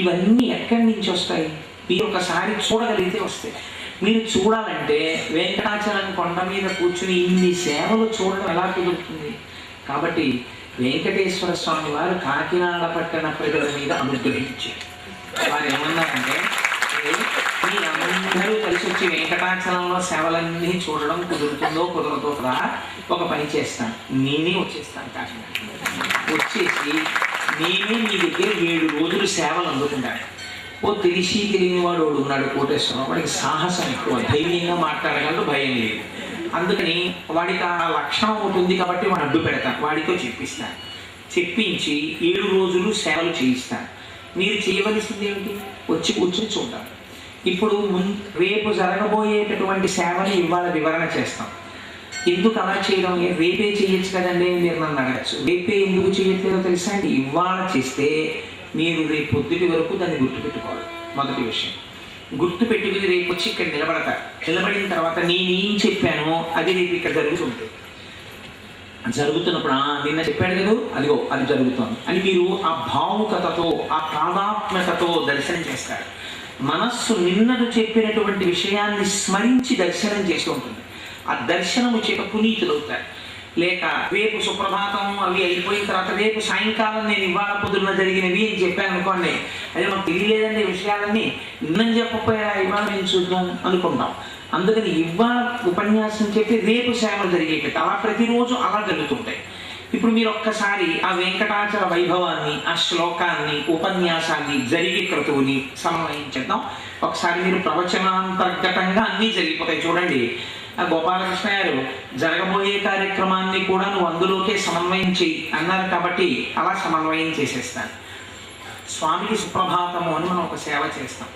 ఇవన్నీ ఎక్కడి నుంచి వస్తాయి? మీరు ఒకసారి చూడగలిగితే వస్తాయి. మీరు చూడాలంటే వెంకటాచలం కొండ మీద కూర్చుని ఇన్ని సేవలు చూడడం ఎలా కుదురుతుంది? కాబట్టి వెంకటేశ్వర స్వామి వారు కాకినాడ పట్టణ ప్రజల మీద అనుగ్రహించారు. వారు ఏమన్నారంటే, మీరందరూ కలిసి వచ్చి వెంకటాచలంలో సేవలన్నీ చూడడం కుదురుతుందో కుదరదో కదా, ఒక పని చేస్తాను, నేనే వచ్చేస్తాను కాకినాడ. వచ్చేసి నేనే మీ దగ్గర 7 రోజులు సేవలు అందుకుంటాను. తెలిసి తెలియని వాడు ఉన్నాడు కోటేశ్వరం, వాడికి సాహసం ఎక్కువ, ధైర్యంగా మాట్లాడగలడు, భయం లేదు. అందుకని వాడికి ఆ లక్షణం ఉంటుంది కాబట్టి వాడు అడ్డు పెడతాను, వాడితో చెప్పిస్తాను. చెప్పించి 7 రోజులు సేవలు చేయిస్తాను. మీరు చేయవలసింది ఏమిటి? వచ్చి కూర్చొని చూద్దాం. ఇప్పుడు రేపు జరగబోయేటటువంటి సేవని ఇవాళ వివరణ చేస్తాం. ఎందుకు అలా చేయడం? రేపే చేయొచ్చు కదండి మీరు నన్ను అడగచ్చు. రేపే ఎందుకు చేయట్లేదో తెలుసా అండి? ఇవాళ చేస్తే మీరు రేపు పొద్దుటి వరకు దాన్ని గుర్తుపెట్టుకోవాలి. మొదటి విషయం గుర్తుపెట్టుకుని రేపు వచ్చి ఇక్కడ నిలబడతారు. నిలబడిన తర్వాత నేనేం చెప్పానో అది రేపు ఇక్కడ జరుగుతుంది. జరుగుతున్నప్పుడు నిన్న చెప్పాడు కదా, అదిగో అది జరుగుతుంది అని మీరు ఆ భావుకతతో, ఆ తాదాత్మ్యతతో దర్శనం చేస్తారు. మనస్సు నిన్నడు చెప్పినటువంటి విషయాన్ని స్మరించి దర్శనం చేస్తూ ఉంటుంది. ఆ దర్శనము చేత పునీతులవుతారు. లేక రేపు సుప్రభాతం అవి అయిపోయిన తర్వాత రేపు సాయంకాలం నేను ఇవాళ పొద్దున్న జరిగినవి అని చెప్పాను అనుకోండి, అది మాకు తెలియలేదండి విషయాలన్నీ, నిన్న చెప్పకపోయా ఇవాళ నేను చూద్దాం అనుకుంటాం. అందుకని ఇవాళ ఉపన్యాసం చెప్పి రేపు సేవలు జరిగేటట్టు అలా ప్రతిరోజు అలా జరుగుతుంటాయి. ఇప్పుడు మీరు ఒక్కసారి ఆ వెంకటాచల వైభవాన్ని, ఆ శ్లోకాన్ని, ఉపన్యాసాన్ని, జరిగే క్రతువుని సమన్వయించేద్దాం. ఒకసారి మీరు ప్రవచనాంతర్గతంగా అన్నీ జరిగిపోతాయి. చూడండి, గోపాలకృష్ణ గారు జరగబోయే కార్యక్రమాన్ని కూడా నువ్వు అందులోకే సమన్వయం చెయ్యి అన్నారు కాబట్టి అలా సమన్వయం చేసేస్తాను. స్వామికి సుప్రభాతము అని మనం ఒక సేవ చేస్తాం.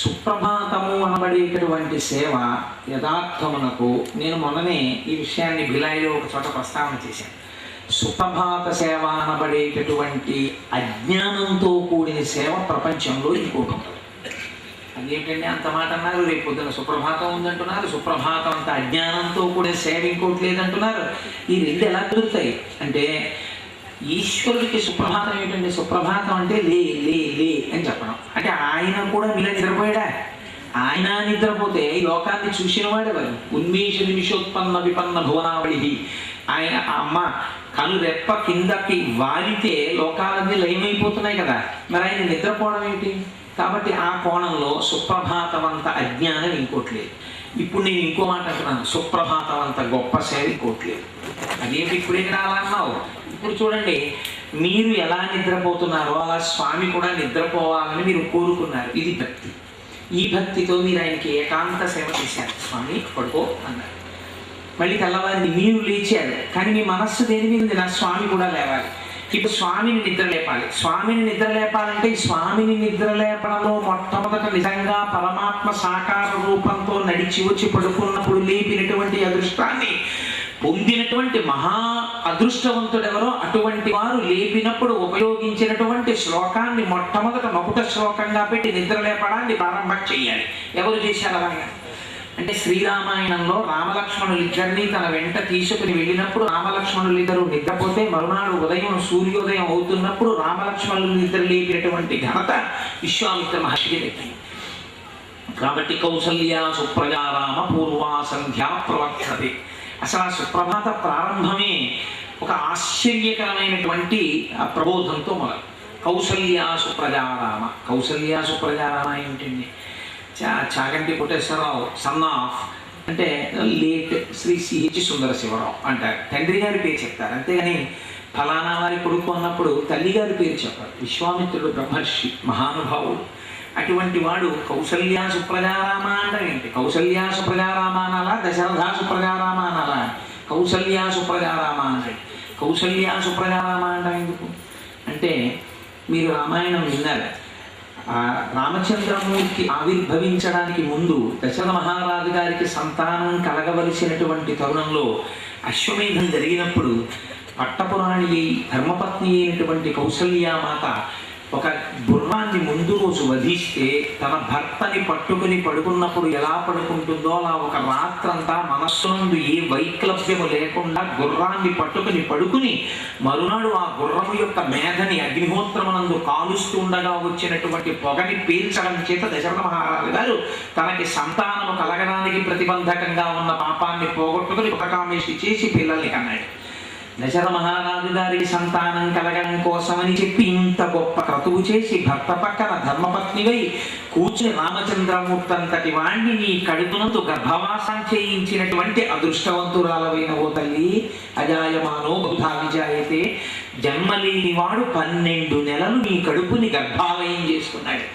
సుప్రభాతము అనబడేటటువంటి సేవ యథార్థమునకు నేను మొన్ననే ఈ విషయాన్ని భిలాయిలో ఒక చోట ప్రస్తావన చేశాను. సుప్రభాత సేవ అనబడేటటువంటి అజ్ఞానంతో కూడిన సేవ ప్రపంచంలో ఇంకోటి ఉంటుంది. అదేంటండి అంత మాట అన్నారు, రేపు పొద్దున సుప్రభాతం ఉందంటున్నారు, సుప్రభాతం అంత అజ్ఞానంతో కూడా సేవ ఇంకోటి లేదంటున్నారు, ఈ రెండు ఎలా కుదురుతాయి అంటే ఈశ్వరుడికి సుప్రభాతం ఏమిటండి? సుప్రభాతం అంటే లే లే లే అని చెప్పడం. అంటే ఆయన కూడా మీలా నిద్రపోయాడా? ఆయన నిద్రపోతే ఈ లోకాన్ని చూసిన వాడేవారు. ఉన్మేష నిమిషోత్పన్న విపన్న భువనావళి. ఆయన అమ్మ కను రెప్ప కిందకి వాలితే లోకాలన్నీ లయమైపోతున్నాయి కదా, మరి ఆయన నిద్రపోవడం ఏమిటి? కాబట్టి ఆ కోణంలో సుప్రభాతవంత అజ్ఞానం ఇంకోట్లేదు. ఇప్పుడు నేను ఇంకో మాట అంటున్నాను, సుప్రభాతవంత గొప్ప సేవ ఇంకోట్లేదు. అదేమిటి ఇప్పుడు ఇక్కడ అలా అన్నావు? ఇప్పుడు చూడండి, మీరు ఎలా నిద్రపోతున్నారో అలా స్వామి కూడా నిద్రపోవాలని మీరు కోరుకున్నారు. ఇది భక్తి. ఈ భక్తితో మీరు ఆయనకి ఏకాంత సేవ చేశారు. స్వామి పడుకో అన్నారు. మళ్ళీ తెల్లవారిని మీరు లేచారు, కానీ మీ మనస్సు దేని మీద ఉంది? నా స్వామి కూడా లేవాలి. ఇప్పుడు స్వామిని నిద్ర లేపాలి. స్వామిని నిద్ర లేపాలంటే ఈ స్వామిని నిద్ర లేపడంలో మొట్టమొదట నిజంగా పరమాత్మ సాకార రూపంతో నడిచి వచ్చి పడుకున్నప్పుడు లేపినటువంటి అదృష్టాన్ని పొందినటువంటి మహా అదృష్టవంతుడెవరో అటువంటి వారు లేపినప్పుడు ఉపయోగించినటువంటి శ్లోకాన్ని మొట్టమొదట మకుట శ్లోకంగా పెట్టి నిద్ర లేపడాన్ని ప్రారంభం చేయాలి. ఎవరు చేశారు అలాగా? అంటే శ్రీరామాయణంలో రామలక్ష్మణులు ఇద్దరిని తన వెంట తీసుకుని వెళ్ళినప్పుడు రామలక్ష్మణులు ఇద్దరు నిద్రపోతే మరునాడు ఉదయం సూర్యోదయం అవుతున్నప్పుడు రామలక్ష్మణులు ఇద్దరు లేపినటువంటి ఘనత విశ్వామిత్ర మహర్షికి దక్కింది. కాబట్టి కౌసల్యా సుప్రజారామ పూర్వా సంధ్యా ప్రవర్తతే. అసలు ఆ సుప్రభాత ప్రారంభమే ఒక ఆశ్చర్యకరమైనటువంటి ప్రబోధంతో మొదలు. కౌసల్యా సుప్రజారామ. కౌసల్యా సుప్రజారామ ఏమిటండి? చాగంటి కోటేశ్వరరావు సన్ ఆఫ్ అంటే లేట్ శ్రీ సిహెచ్ సుందర శివరావు అంటారు. తండ్రి గారి పేరు చెప్తారు, అంతేగాని ఫలానా వారి కొడుకు అన్నప్పుడు తల్లి గారి పేరు చెప్పారు. విశ్వామిత్రుడు బ్రహ్మర్షి, మహానుభావుడు. అటువంటి వాడు కౌసల్యా సుప్రజారామ అంటే ఏంటి? కౌసల్యా సుప్రజారామ అనాలా, దశరథ సుప్రజారామ అనాలా? కౌసల్యా సుప్రజారామ అంటే కౌసల్యా సుప్రజారామ అంటే ఎందుకు అంటే, మీరు రామాయణం విన్నారు. రామచంద్రమూర్తి ఆవిర్భవించడానికి ముందు దశరథ మహారాజు గారికి సంతానం కలగవలసినటువంటి తరుణంలో అశ్వమేధం జరిగినప్పుడు పట్టపురాణి ధర్మపత్ని అయినటువంటి కౌసల్యామాత ఒక గుర్రాన్ని ముందు రోజు వధిస్తే తన భర్తని పట్టుకుని పడుకున్నప్పుడు ఎలా పడుకుంటుందో అలా ఒక రాత్రంతా మనస్సునందు ఏ వైక్లభ్యము లేకుండా గుర్రాన్ని పట్టుకుని పడుకుని మరునాడు ఆ గుర్రము యొక్క మేధని అగ్నిహోత్రమునందు కాలుస్తుండగా వచ్చినటువంటి పొగని పీల్చడం చేత దశరథ మహారాజు గారు తనకి సంతానము కలగడానికి ప్రతిబంధకంగా ఉన్న పాపాన్ని పోగొట్టుకుని ఉపకామేషి చేసి పిల్లల్ని కన్నాడు. దశరథ మహారాజు గారికి సంతానం కలగడం కోసమని చెప్పి ఇంత గొప్ప క్రతువు చేసి భర్త పక్కన ధర్మపత్నివై కూర్చుని రామచంద్రమూర్తి అంతటి వాణ్ణి నీ కడుపునందు గర్భవాసం చేయించినటువంటి అదృష్టవంతురాలవైన ఓ తల్లి, అజాయమానో బహుధా విజాయతే, జన్మలేనివాడు 12 నెలలు నీ కడుపుని గర్భాలయం చేసుకున్నాడు.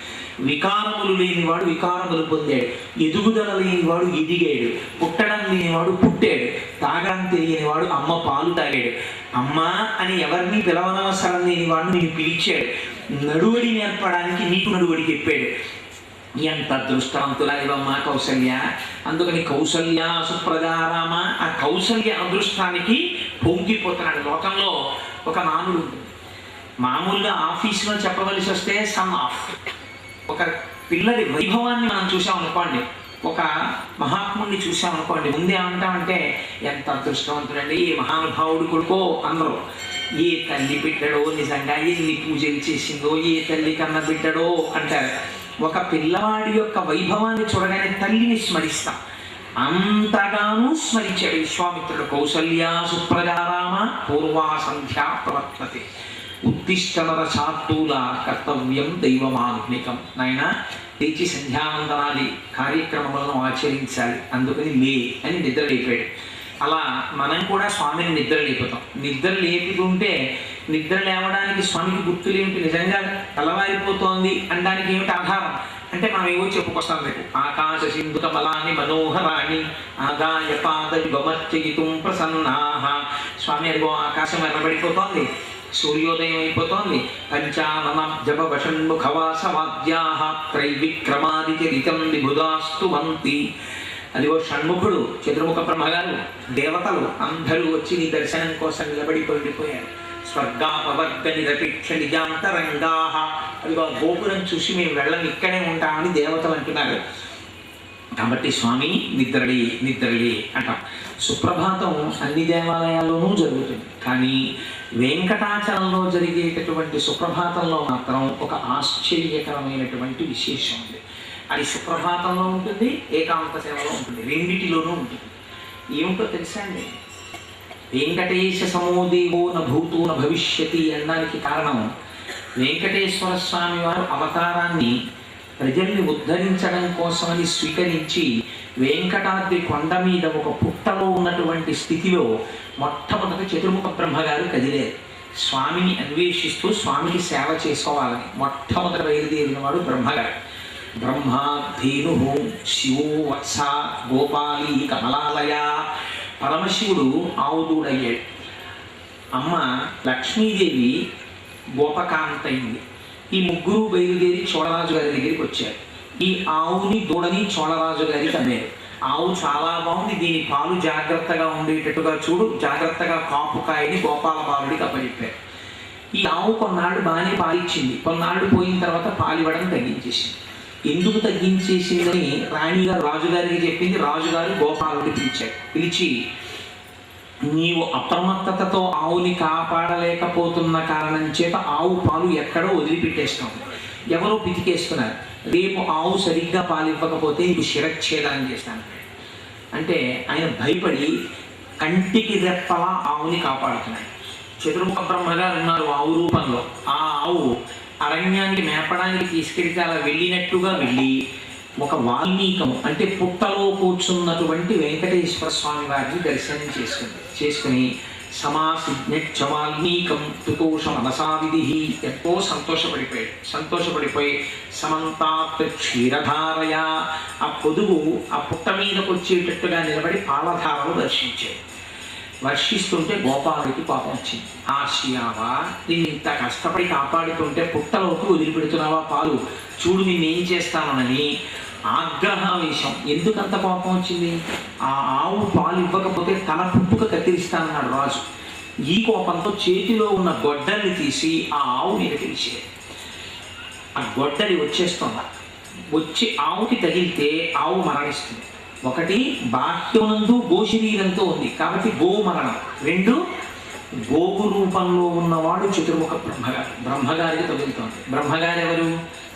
వికారములు లేనివాడు వికారములు పొందాడు, ఎదుగుదల లేనివాడు ఎదిగాడు, పుట్టడం లేనివాడు పుట్టాడు, తాగడం తెలియనివాడు అమ్మ పాలు తాగాడు, అమ్మ అని ఎవరిని పిలవనవసరం లేనివాడు నేను పిలిచాడు, నడువడి నేర్పడానికి నీకు నడువడి చెప్పాడు. ఎంత అదృష్టవంతురాలివమ్మ కౌసల్య. అందుకని కౌసల్య సుప్రజారామ. ఆ కౌసల్య అదృష్టానికి పొంగిపోతున్నాడు. లోకంలో ఒక నానుడు ఉంటుంది, మామూలుగా ఆఫీసులో చెప్పవలసి వస్తే సన్ ఆఫ్. ఒక పిల్లడి వైభవాన్ని మనం చూసామనుకోండి, ఒక మహాత్ముడిని చూసామనుకోండి, ముందే ఏమంటామంటే ఎంత అదృష్టవంతుడండి ఈ మహానుభావుడు కొడుకో అందరూ. ఏ తల్లి బిడ్డడో, నిజంగా ఎన్ని పూజలు చేసిందో, ఏ తల్లి కన్న బిడ్డడో అంటారు. ఒక పిల్లవాడి యొక్క వైభవాన్ని చూడగానే తల్లిని స్మరిస్తాం. అంతగానూ స్మరించాడు విశ్వామిత్రుడు. కౌసల్యా సుప్రజారామ పూర్వా సంధ్యా ప్రవర్తతే. ఉత్తిష్టనర శార్దూల కర్తవ్యం దైవమానునికం. నాయన లేచి సంధ్యావందనాది కార్యక్రమాలను ఆచరించాలి, అందుకని లే అని నిద్ర లేపాడు. అలా మనం కూడా స్వామిని నిద్ర లేపుతాం. నిద్ర లేపుతుంటే నిద్ర లేవడానికి స్వామికి గుర్తులేమిటి? నిజంగా తెల్లవారిపోతోంది అనడానికి ఏమిటి ఆధారం అంటే మనం ఏవో చెప్పుకొస్తాం. రేపు ఆకాశ సింధు కమలాన్ని మనోహరాణి ఆదాయ పాదయుగమర్చయితుం ప్రసన్నాః. స్వామి అదిగో ఆకాశం ఎర్రబడిపోతోంది, సూర్యోదయం అయిపోతోంది. పంచానన జప వషణ్ముఖవాసవాద్యాః త్రైవిక్రమాదిచరితం విబుధాస్తువంతి. అదిగో షణ్ముఖుడు, చతుర్ముఖ బ్రహ్మగారు, దేవతలు అందరూ వచ్చి నీ దర్శనం కోసం నిలబడిపోయారు. స్వర్గాపవర్గ నిరపేక్ష నిజాంతరంగా. అదిగో గోపురం చూసి మేము వెళ్ళని ఇక్కడే ఉంటామని దేవతలు అంటున్నారు. కాబట్టి స్వామి నిద్రడి నిద్రడి అంటాం. సుప్రభాతం అన్ని దేవాలయాల్లోనూ జరుగుతుంది, కానీ వెంకటాచలంలో జరిగేటటువంటి సుప్రభాతంలో మాత్రం ఒక ఆశ్చర్యకరమైనటువంటి విశేషం ఉంది. అది సుప్రభాతంలో ఉంటుంది, ఏకాంత సేవలో ఉంటుంది, రెండిటిలోనూ ఉంటుంది. ఏమిటో తెలుసా అండి? వెంకటేశ సమోదేవో న భూతో న భవిష్యతి అనడానికి కారణం, వెంకటేశ్వర స్వామి వారు అవతారాన్ని ప్రజల్ని ఉద్ధరించడం కోసమని స్వీకరించి వెంకటాద్రి కొండ మీద ఒక పుట్టలో ఉన్నటువంటి స్థితిలో మొట్టమొదట చతుర్ముఖ బ్రహ్మగారు కదిలేరు. స్వామిని అన్వేషిస్తూ స్వామికి సేవ చేసుకోవాలని మొట్టమొదట బయలుదేరిన వాడు బ్రహ్మగారు. బ్రహ్మాధీను శివో వత్స గోపాలి కమలాలయ. పరమశివుడు ఆవుదూడయ్యాడు. అమ్మ లక్ష్మీదేవి గోపకాంత అయింది. ఈ ముగ్గురు బయలుదేరి చోళరాజు గారి దగ్గరికి వచ్చారు. ఈ ఆవుని దూడని చోళరాజు గారికి అమ్మారు. ఆవు చాలా బాగుంది, దీని పాలు జాగ్రత్తగా ఉండేటట్టుగా చూడు, జాగ్రత్తగా కాపు కాయని గోపాల బాలుడికి అప్పచెప్పారు. ఈ ఆవు కొన్నాళ్ళు బాగానే పాలిచ్చింది, కొన్నాళ్ళు పోయిన తర్వాత పాలివ్వడం తగ్గించేసింది. ఎందుకు తగ్గించేసిందని రాణిగారు రాజుగారికి చెప్పింది. రాజుగారు గోపాలుడిని పిలిచారు. పిలిచి, నీవు అప్రమత్తతతో ఆవుని కాపాడలేకపోతున్న కారణం చేత ఆవు పాలు ఎక్కడో వదిలిపెట్టేస్తాం, ఎవరో పితికేస్తున్నారు, రేపు ఆవు సరిగ్గా పాలు ఇవ్వకపోతే నీకు శిరచ్ఛేదనం చేస్తాను అంటే ఆయన భయపడి కంటికి రెప్పలా ఆవుని కాపాడుతున్నాడు. చతుర్ముఖ బ్రహ్మగారు ఉన్నారు ఆవు రూపంలో. ఆ ఆవు అరణ్యానికి మేపడానికి తీసుకెళ్తే అలా వెళ్ళినట్టుగా వెళ్ళి ఒక వాల్మీకం అంటే పుట్టలో కూర్చున్నటువంటి వెంకటేశ్వర స్వామి వారిని దర్శనం చేసుకుని సమాసిజ్ఞ వాల్మీకం తుతోషం అనసావిధి ఎంతో సంతోషపడిపోయి సమంతాత్ క్షీరధారయ ఆ పొదుగు ఆ పుట్ట మీదకు వచ్చేటట్టుగా నిలబడి పాలధారను వర్షిస్తుంటే గోపాలుడికి పాపం వచ్చింది. ఆశయావా, నేను ఇంత కష్టపడి కాపాడుతుంటే పుట్టలోకి వదిలిపెడుతున్నావా పాలు, చూడు నిన్నేం చేస్తానని ఆగ్రహావేశం. ఎందుకంత కోపం వచ్చింది? ఆ ఆవు పాలు ఇవ్వకపోతే తన పుట్టుక కత్తిరిస్తానన్నాడు రాజు. ఈ కోపంతో చేతిలో ఉన్న గొడ్డల్ని తీసి ఆ ఆవు మీదకి విసిరాడు. ఆ గొడ్డలి వచ్చి ఆవుకి తగిలితే ఆవు మరణిస్తుంది. ఒకటి బాహ్యమునందు గోశరీరంతో ఉంది కాబట్టి గో మరణం. రెండు గోగు రూపంలో ఉన్నవాడు చతుర్ముఖ బ్రహ్మగారికి తగులుతోంది. బ్రహ్మగారు ఎవరు?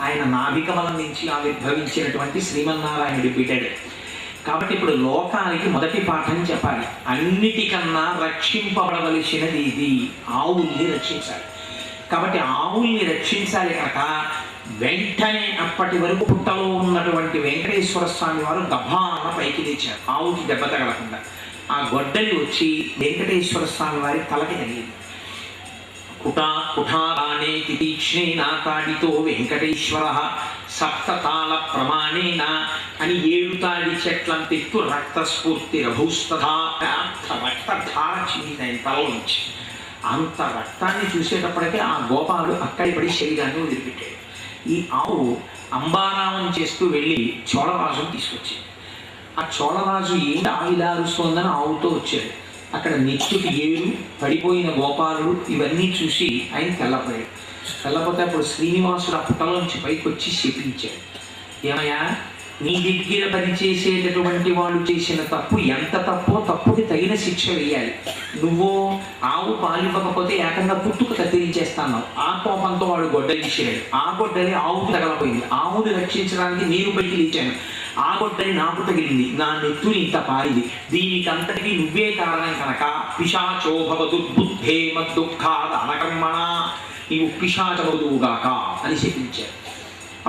ఆయన నాభికమలం నుంచి ఆవిర్భవించినటువంటి శ్రీమన్నారాయణుడి బిడ్డడు. కాబట్టి ఇప్పుడు లోకానికి మొదటి పాఠం చెప్పాలి. అన్నిటికన్నా రక్షింపబడవలసినది ఇది, ఆవుల్ని రక్షించాలి. కాబట్టి ఆవుల్ని రక్షించాలి కనుక వెంటనే అప్పటి వరకు పుట్టలో ఉన్నటువంటి వెంకటేశ్వర స్వామి వారు గభాన పైకి లేచారు, ఆవుకి దెబ్బ తగలకుండా. ఆ గొడ్డలి వచ్చి వెంకటేశ్వర స్వామి వారి తలకి తగిలింది. కుఠారానే తీక్ష్ణేన తాడితో వెంకటేశ్వర సప్తతాళ ప్రమాణేన అని 7 తాడి చెట్లంతెత్తు రక్తస్ఫూర్తి రభూస్తథా రక్తధార చిందింది ఆయన తల నుంచి. అంత రక్తాన్ని చూసేటప్పటికే ఆ గోపాలుడు అక్కడి పడి శరీరాన్ని వదిలిపెట్టాడు. ఈ ఆవు అంబారామం చేస్తూ వెళ్ళి చోళరాజును తీసుకొచ్చింది. ఆ చోళరాజు ఏంటి ఆవిలా అరుస్తోందని ఆవుతో వచ్చాడు. అక్కడ నెత్తుకి ఏరు పడిపోయిన గోపాలుడు ఇవన్నీ చూసి ఆయన తెల్లపోతే అప్పుడు శ్రీనివాసుడు ఆ పుట్టలోంచి పైకి వచ్చి శపించాడు. ఏమయ్యా, నీ దగ్గర పనిచేసేటటువంటి వాళ్ళు చేసిన తప్పు ఎంత తప్పుకి తగిన శిక్ష వేయాలి. నువ్వు ఆవు పాలివ్వకపోతే ఏకంగా పుట్టుకు కత్తిరించేస్తాను. ఆ కోపంతో వాడు గొడ్డలిచ్చాడు. ఆ గొడ్డలి ఆవుకు తగలపోయింది. ఆవుని రక్షించడానికి నేను పైకి లేచాను. ఆ గొడ్డలి నాకు తగిలింది. నా నెత్తులు ఇంత పారింది. దీనికి అంతటికీ నువ్వే కారణం కనుక పిశాచో భవతు బుద్ధే మద్దుఃఖాద అనకర్మణ, నీవు పిశాచమవుదువుగాక అని శపించాడు.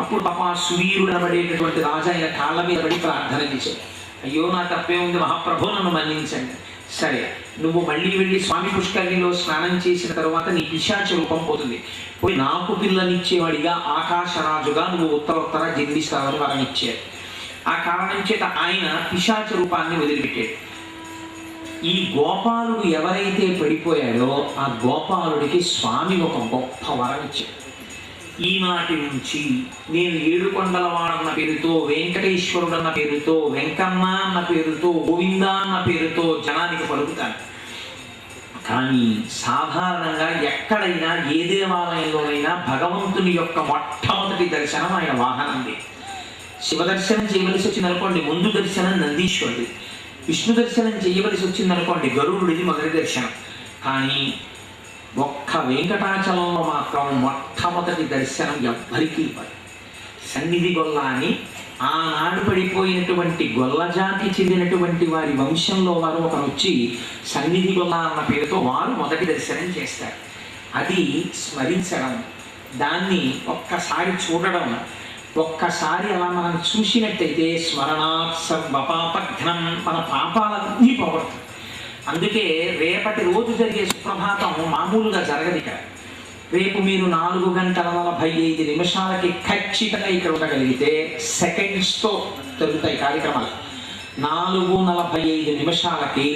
అప్పుడు పాప సువీరుడు అనబడేటటువంటి రాజు ఆయన కాళ్ళ మీద పడి ప్రార్థన చేశాడు. అయ్యో, నా తప్పే ఉంది మహాప్రభు, నన్ను మన్నించండి. సరే, నువ్వు మళ్ళీ వెళ్ళి స్వామి పుష్కరిణిలో స్నానం చేసిన తర్వాత నీ పిశాచ రూపం పోతుంది. పోయి నాకు పిల్లనిచ్చేవాడిగా ఆకాశరాజుగా నువ్వు ఉత్తరోత్తర జన్మిస్తావని వరం ఇచ్చారు. ఆ కారణం చేత ఆయన పిశాచ రూపాన్ని వదిలిపెట్టాడు. ఈ గోపాలుడు ఎవరైతే పడిపోయాడో ఆ గోపాలుడికి స్వామి ఒక గొప్ప వరం ఇచ్చాడు. ఈనాటి నుంచి నేను ఏడుకొండలవాడన్న పేరుతో, వెంకటేశ్వరుడు అన్న పేరుతో, వెంకన్న అన్న పేరుతో, గోవింద అన్న పేరుతో జనానికి పలుకుతాను. కానీ సాధారణంగా ఎక్కడైనా ఏ దేవాలయంలోనైనా భగవంతుని యొక్క మొట్టమొదటి దర్శనం ఆయన వాహనంది. శివ దర్శనం చేయవలసి వచ్చిందనుకోండి, ముందు దర్శనం నందీశ్వరుడి. విష్ణు దర్శనం చేయవలసి వచ్చిందనుకోండి, గరుడుడిది మొదటి దర్శనం. కానీ ఒక్క వెంకటాచలంలో మాత్రం మొట్టమొదటి దర్శనం ఎవ్వరికీ ఇవ్వదు. సన్నిధి గొల్ల అని ఆనాడు పడిపోయినటువంటి గొల్ల జాతికి చెందినటువంటి వారి వంశంలో వారు ఒకరు వచ్చి సన్నిధి గొల్ల అన్న పేరుతో వారు మొదటి దర్శనం చేస్తారు. అది స్మరించడం, దాన్ని ఒక్కసారి చూడడం, ఒక్కసారి అలా మనం చూసినట్టయితే స్మరణాత్ సర్వపాపఘ్నం, మన పాపాలన్నీ పోగొడుతుంది. అందుకే రేపటి రోజు జరిగే సుప్రభాతం మామూలుగా జరగదు. ఇక్కడ రేపు మీరు 4:45 ఖచ్చితంగా ఇక్కడ ఉండగలిగితే సెకండ్స్తో జరుగుతాయి కార్యక్రమాలు. 4:45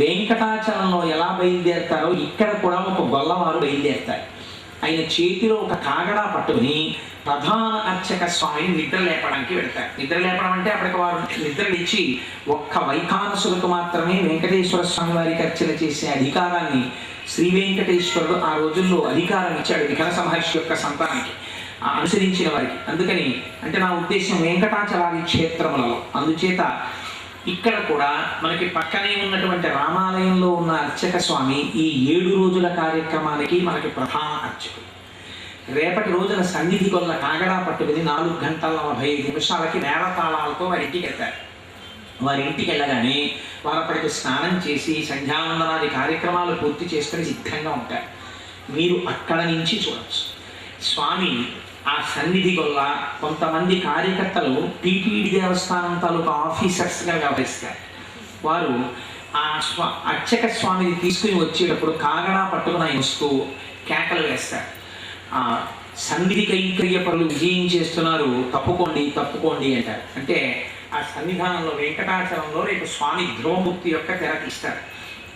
వెంకటాచలంలో ఎలా బయలుదేరుతారో ఇక్కడ కూడా ఒక గొల్లవారు బయలుదేరుతారు. ఆయన చేతిలో ఒక కాగడా పట్టుకుని ప్రధాన అర్చక స్వామిని నిద్ర లేపడానికి వెళ్తారు. నిద్ర లేపడం అంటే అప్పటికి వారు నిద్రలిచ్చి ఒక్క వైఖానసులకు మాత్రమే వెంకటేశ్వర స్వామి వారికి అర్చన చేసే అధికారాన్ని శ్రీ వెంకటేశ్వరుడు ఆ రోజుల్లో అధికారం ఇచ్చాడు వికనస మహర్షి యొక్క సంతానానికి, అనుసరించిన వారికి. అందుకని అంటే నా ఉద్దేశం వెంకటాచలాది క్షేత్రములలో. అందుచేత ఇక్కడ కూడా మనకి పక్కనే ఉన్నటువంటి రామాలయంలో ఉన్న అర్చక స్వామి ఈ 7 రోజుల కార్యక్రమానికి మనకి ప్రధాన అర్చకుడు. రేపటి రోజున సన్నిధి గొల్ల కాగడా పట్టుకుని 4:45 మేళతాళాలతో వారి ఇంటికి వెళ్తారు. వారి ఇంటికి వెళ్ళగానే వారు అప్పటికి స్నానం చేసి సంధ్యావందనాది కార్యక్రమాలు పూర్తి చేసుకుని సిద్ధంగా ఉంటారు. మీరు అక్కడ నుంచి చూడవచ్చు. స్వామి ఆ సన్నిధి గొల్ల కొంతమంది కార్యకర్తలు టీటీడీ దేవస్థానం తాలూకా ఆఫీసర్స్గా వ్యవహరిస్తారు. వారు ఆ అర్చక స్వామిని తీసుకుని వచ్చేటప్పుడు కాగడా పట్టుకుని ఆయన వస్తూ కేకలు వేస్తారు. సన్నిధి కైంకర్య పనులు విజయం చేస్తున్నారు, తప్పుకోండి తప్పుకోండి అంటారు. అంటే ఆ సన్నిధానంలో వెంకటాచలంలో రేపు స్వామి ధ్రువమూర్తి యొక్క తెర తీస్తారు.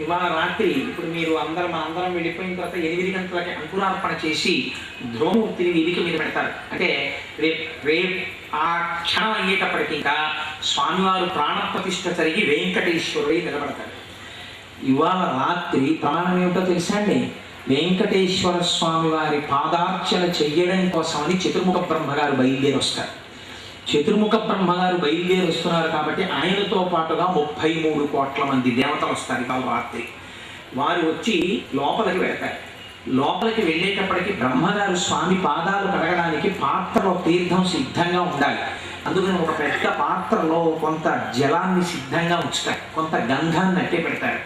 ఇవాళ రాత్రి ఇప్పుడు మీరు అందరం వెళ్ళిపోయిన తర్వాత 8 గంటలకి అంకురార్పణ చేసి ధ్రువమూర్తిని వేదిక మీద పెడతారు. అంటే రేపు ఆ క్షణం అయ్యేటప్పటికి ఇంకా స్వామివారు ప్రాణప్రతిష్ఠ జరిగి వెంకటేశ్వరుడి నిలబడతారు. ఇవాళ రాత్రి ప్రమాణం ఏమిటో తెలుసా అండి? వెంకటేశ్వర స్వామి వారి పాదార్చన చెయ్యడం కోసమని చతుర్ముఖ బ్రహ్మగారు బయలుదేరి వస్తారు. చతుర్ముఖ బ్రహ్మగారు బయలుదేరి వస్తున్నారు కాబట్టి ఆయనతో పాటుగా 33 కోట్ల మంది దేవతలు వస్తారు ఇవాళ రాత్రి. వారు వచ్చి లోపలికి వెళ్తారు. లోపలికి వెళ్ళేటప్పటికి బ్రహ్మగారు స్వామి పాదాలు కడగడానికి పాత్రలో తీర్థం సిద్ధంగా ఉండాలి. అందుకని ఒక పెద్ద పాత్రలో కొంత జలాన్ని సిద్ధంగా ఉంచుతారు, కొంత గంధాన్ని అట్టే పెడతారు.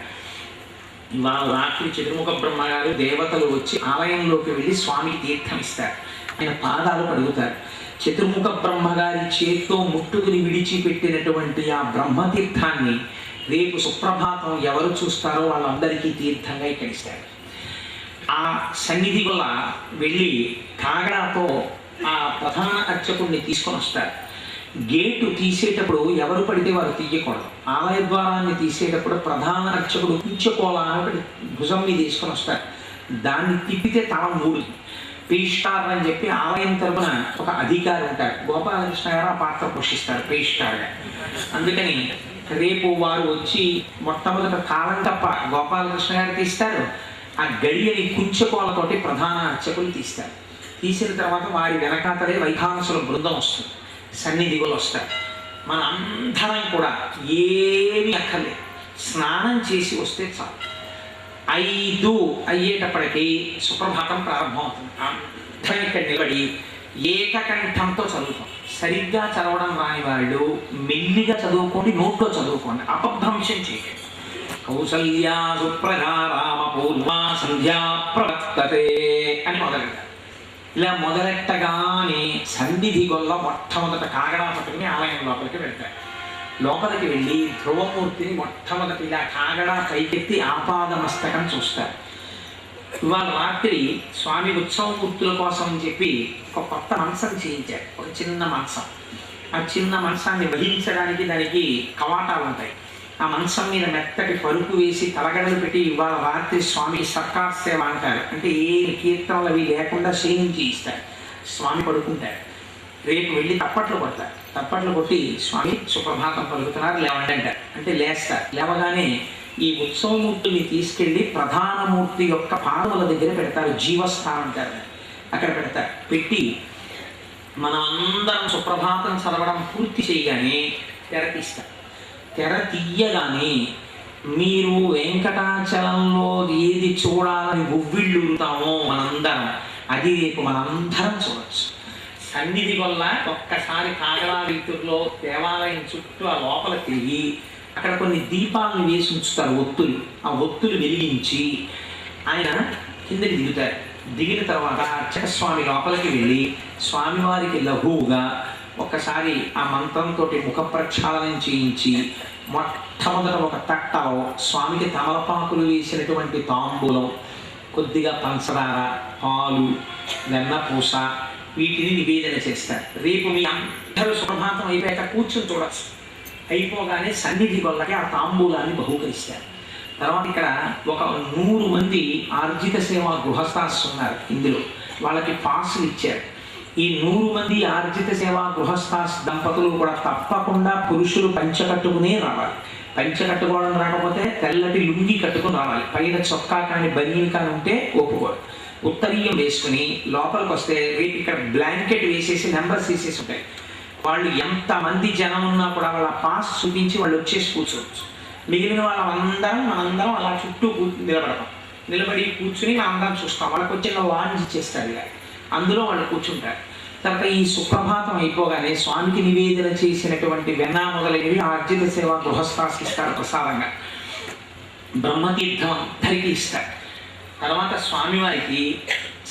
ఇవాళ రాత్రి చతుర్ముఖ బ్రహ్మగారు దేవతలు వచ్చి ఆలయంలోకి వెళ్ళి స్వామికి తీర్థం ఇస్తారు. ఆయన పాదాలు కడుగుతారు. చతుర్ముఖ బ్రహ్మగారి చేత్తో ముట్టుకుని విడిచిపెట్టినటువంటి ఆ బ్రహ్మతీర్థాన్ని రేపు సుప్రభాతం ఎవరు చూస్తారో వాళ్ళందరికీ తీర్థంగా ఇక్కడిస్తారు. ఆ సన్నిధి వల్ల వెళ్ళి కాగడాతో ఆ ప్రధాన అర్చకుడిని తీసుకొని వస్తారు. గేటు తీసేటప్పుడు ఎవరు పడితే వారు తీయకూడదు. ఆలయ ద్వారాన్ని తీసేటప్పుడు ప్రధాన అర్చకుడు ఉంచుకోవాలా ఒకటి భుజం మీద తీసుకొని వస్తారు. దాన్ని తిప్పితే తల మూడుది. పేస్టార్ అని చెప్పి ఆలయం తరపున ఒక అధికారి ఉంటారు. గోపాలకృష్ణ గారు ఆ పాత్ర పోషిస్తారు పేస్టార్గా. అందుకని రేపు వారు వచ్చి మొట్టమొదట కాలం తప్ప గోపాలకృష్ణ గారు తీస్తారు. ఆ గడియని కుంచకోలతోటి ప్రధాన అర్చకులు తీస్తారు. తీసిన తర్వాత వారి వెనకాతలే వైఖానసుల బృందం వస్తుంది, సన్నిధిగులు వస్తారు. మన అందరం కూడా ఏమీ అక్కర్లేదు, స్నానం చేసి వస్తే చాలు. 5 అయ్యేటప్పటికీ సుప్రభాతం ప్రారంభమవుతుంది. అందరం ఇక్కడ నిలబడి ఏకకంఠంతో చదువుతాం. సరిగ్గా చదవడం రాని వాళ్ళు మెల్లిగా చదువుకోండి, నోట్లో చదువుకోండి, అపభ్రంశం చేయండి. కౌసల్యా సుప్రజా రామ పూర్వా సంధ్యా ప్రవర్తతే అని మొదలెట్టారు. ఇలా మొదలెట్టగానే సన్నిధి గొల్ల మొట్టమొదట కాగడా పట్టుకుని ఆలయం లోపలికి వెళ్తారు. లోపలికి వెళ్ళి ధ్రువమూర్తిని మొట్టమొదటి ఇలా కాగడా పైకెత్తి ఆపాదమస్తకం చూస్తారు. ఇవాళ రాత్రి స్వామి ఉత్సవమూర్తుల కోసం అని చెప్పి ఒక కొత్త మంచం చేయించారు, ఒక చిన్న మంచం. ఆ చిన్న మంచాన్ని వహించడానికి దానికి కవాటాలు ఉంటాయి. ఆ మంచం మీద మెత్తటి పరుపు వేసి తలగడలు పెట్టి ఇవాళ రాత్రి స్వామి సర్కార్ సేవ అంటారు. అంటే ఏ కీర్తనలు అవి లేకుండా శయనించి ఇస్తారు. స్వామి పడుకుంటారు. రేపు వెళ్ళి తప్పట్లు కొడతారు. తప్పట్లు కొట్టి స్వామి సుప్రభాతం పలుకుతున్నారు లేవండి అంటారు. అంటే లేస్తారు. లేవగానే ఈ ఉత్సవమూర్తిని తీసుకెళ్లి ప్రధానమూర్తి యొక్క పాదముల దగ్గర పెడతారు, జీవస్థానం అంటారు, అక్కడ పెడతారు. పెట్టి మనం అందరం సుప్రభాతం చదవడం పూర్తి చేయగానే తెర తీస్తారు. తెర తీయగానే మీరు వెంకటాచలంలో ఏది చూడాలని ఉవ్విళ్ళూరుతామో మనందరం, అది రేపు మనందరం చూడవచ్చు. సన్నిధి వల్ల ఒక్కసారి కాగలా రీతుల్లో దేవాలయం చుట్టూ ఆ లోపల తిరిగి అక్కడ కొన్ని దీపాలను వేసి ఉంచుతారు, ఒత్తులు. ఆ ఒత్తులు వెలిగించి ఆయన కిందకి దిగుతారు. దిగిన తర్వాత అర్చక స్వామి లోపలికి వెళ్ళి స్వామివారికి లఘువుగా ఒకసారి ఆ మంత్రంతో ముఖ ప్రక్షాళనం చేయించి మొట్టమొదట ఒక తట్టలో స్వామికి తమలపాకులు వేసినటువంటి తాంబూలం, కొద్దిగా పంచదార, పాలు, వెన్నపూస వీటిని నివేదన చేస్తారు. రేపు మీ అందరూ సుప్రభాతం అయిపోయాక కూర్చొని చూడచ్చు. అయిపోగానే సన్నిధి వల్లకి ఆ తాంబూలాన్ని బహూకరిస్తారు. తర్వాత ఇక్కడ ఒక 100 మంది ఆర్జిత సేవా గృహస్థాస్ ఉన్నారు ఇందులో, వాళ్ళకి పాసులు ఇచ్చారు. ఈ 100 మంది ఆర్జిత సేవా గృహస్థాస్ దంపతులు కూడా తప్పకుండా పురుషులు పంచె కట్టుకునే రావాలి. పంచె కట్టుకోవడం రాకపోతే తెల్లటి లుంగి కట్టుకుని రావాలి. పైన చొక్కా కానీ బనీన్ కానీ ఉంటే ఒప్పుకోరు. ఉత్తరీయం వేసుకుని లోపలికి వస్తే రేపు ఇక్కడ బ్లాంకెట్ వేసేసి నెంబర్స్ వేసేసి ఉంటాయి. వాళ్ళు ఎంతమంది జనం ఉన్నా కూడా వాళ్ళ పాస్ చూపించి వాళ్ళు వచ్చేసి కూర్చోవచ్చు. మిగిలిన వాళ్ళందరం మనందరం అలా చుట్టూ నిలబడతాం. నిలబడి కూర్చుని మనందరం చూస్తాం. వాళ్ళకి వచ్చిన లాంజ్ ఇచ్చేస్తారు ఇలా, అందులో వాళ్ళు కూర్చుంటారు. తర్వాత ఈ సుప్రభాతం అయిపోగానే స్వామికి నివేదన చేసినటువంటి వెన్న మొదలైనవి ఆర్జిత సేవ గృహస్థాసి ఇస్తారు ప్రసాదంగా. బ్రహ్మతీర్థం అందరికీ ఇస్తారు. తర్వాత స్వామివారికి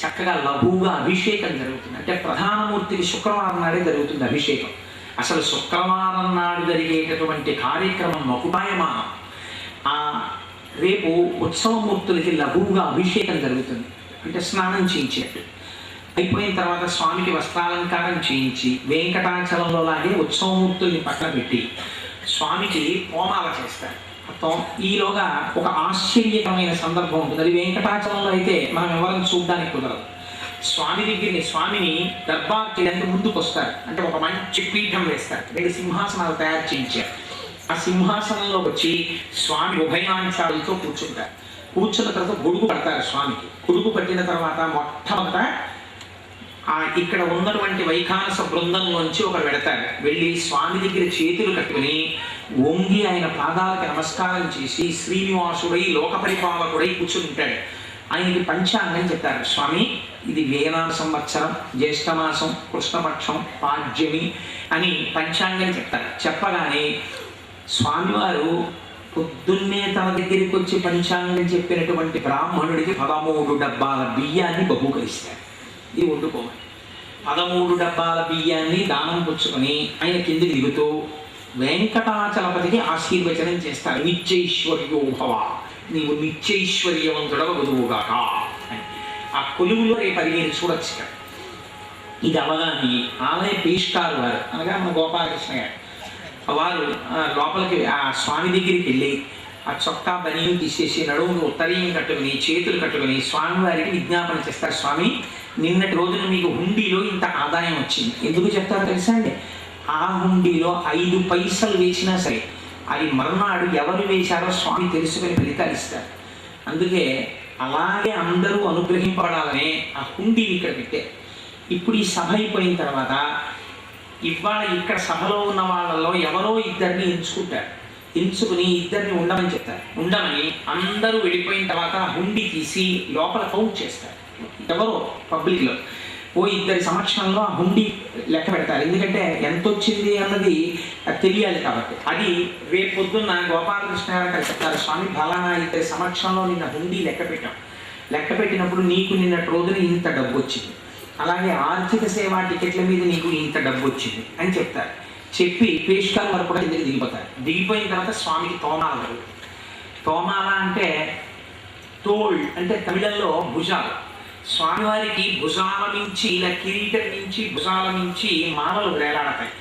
చక్కగా లఘువుగా అభిషేకం జరుగుతుంది. అంటే ప్రధానమూర్తికి శుక్రవారం నాడే జరుగుతుంది అభిషేకం. అసలు శుక్రవారం నాడు జరిగేటటువంటి కార్యక్రమం మకుటాయమానం. రేపు ఉత్సవమూర్తులకి లఘువుగా అభిషేకం జరుగుతుంది, అంటే స్నానం చేయించేట్టు. అయిపోయిన తర్వాత స్వామికి వస్త్రాలంకారం చేయించి వెంకటాచలంలో లాగే ఉత్సవమూర్తుల్ని పక్కన పెట్టి స్వామికి హోమాలు చేస్తారు. ఈలోగా ఒక ఆశ్చర్యకరమైన సందర్భం ఉంటుంది. అది వెంకటాచలంలో అయితే మనం ఎవరిని చూడడానికి కుదరదు. స్వామిని దర్బార్ చేయడానికి ముందుకు వస్తారు. అంటే ఒక మంచి పీఠం వేస్తారు, 2 సింహాసనాలు తయారు చేయించారు. ఆ సింహాసనంలోకి వచ్చి స్వామి ఉభయనాంశాలతో కూర్చుంటారు. కూర్చున్న తర్వాత గొడుగు పడతారు స్వామికి. గొడుగు పట్టిన తర్వాత మొట్టమొదట ఇక్కడ ఉన్నటువంటి వైఖానస బృందంలోంచి ఒకరు వెడతారు. వెళ్ళి స్వామి దగ్గర చేతులు కట్టుకుని వంగి ఆయన పాదాలకి నమస్కారం చేసి శ్రీనివాసుడై లోక పరిపాలకుడై కూర్చుని ఉంటాడు. ఆయనకి పంచాంగం చెప్తారు. స్వామి, ఇది వేనామ సంవత్సరం, జ్యేష్ఠమాసం, కృష్ణపక్షం, పాడ్యమి అని పంచాంగం చెప్తారు. చెప్పగానే స్వామివారు పొద్దున్నే తన దగ్గరికి వచ్చి పంచాంగం చెప్పినటువంటి బ్రాహ్మణుడికి 13 డబ్బాల బియ్యాన్ని బహూకరిస్తారు. ఇది వండుకోమని 13 డబ్బాల బియ్యాన్ని దానం పుచ్చుకొని ఆయన కిందికి దిగుతూ వెంకటాచలపతికి ఆశీర్వచనం చేస్తారు. నిత్యైశ్వర్యోభవ, నీవు నిత్యైశ్వర్యవంతుడవగుదువుగాక అని. ఆ కొలువులో రేపు అది నేను చూడొచ్చు. ఇది అవగానే ఆలయ పేష్కారు వారు, అనగా మన గోపాలకృష్ణ గారు, వారు లోపలికి ఆ స్వామి దగ్గరికి వెళ్ళి ఆ చొక్కా బనీని తీసేసి నడుమును ఉత్తరీయం కట్టుకుని చేతులు కట్టుకుని స్వామివారికి విజ్ఞాపన చేస్తారు. స్వామి, నిన్నటి రోజున మీకు హుండీలో ఇంత ఆదాయం వచ్చింది. ఎందుకు చెప్తారో తెలుసా అండి? ఆ హుండీలో 5 పైసలు వేసినా సరే అది మర్నాడు ఎవరు వేశారో స్వామి తెలుసుకుని ఫలితాలు ఇస్తారు. అందుకే అలాగే అందరూ అనుగ్రహింపడాలనే ఆ హుండీని ఇక్కడ పెట్టారు. ఇప్పుడు ఈ సభ అయిపోయిన తర్వాత ఇవాళ ఇక్కడ సభలో ఉన్న వాళ్ళలో ఎవరో 2 ఎంచుకుంటారు. ఎంచుకుని 2 ఉండమని చెప్తారు. ఉండమని అందరూ వెళ్ళిపోయిన తర్వాత హుండీ తీసి లోపల కౌంట్ చేస్తారు. ఎవరో పబ్లిక్లో 2 సమక్షంలో ఆ హుండీ లెక్క పెడతారు. ఎందుకంటే ఎంత వచ్చింది అన్నది తెలియాలి కాబట్టి. అది రేపు పొద్దున్న గోపాలకృష్ణ గారు చెప్తారు. స్వామి, ఫలానా 2 సమక్షంలో నిన్న హుండీ లెక్క పెట్టాం. లెక్క పెట్టినప్పుడు నీకు నిన్నటి రోజున ఇంత డబ్బు వచ్చింది, అలాగే ఆర్థిక సేవా టికెట్ల మీద నీకు ఇంత డబ్బు వచ్చింది అని చెప్తారు. చెప్పి పేష్కాల వరకు కూడా ఇంటికి దిగిపోతారు. దిగిపోయిన తర్వాత స్వామికి తోమాల జరుగుతుంది. తోమాల అంటే తోల్ అంటే తమిళంలో భుజాలు. స్వామివారికి భుజాల నుంచి ఇలా కిరీటం నుంచి భుజాల నుంచి మాలలు వేలాడతాయి.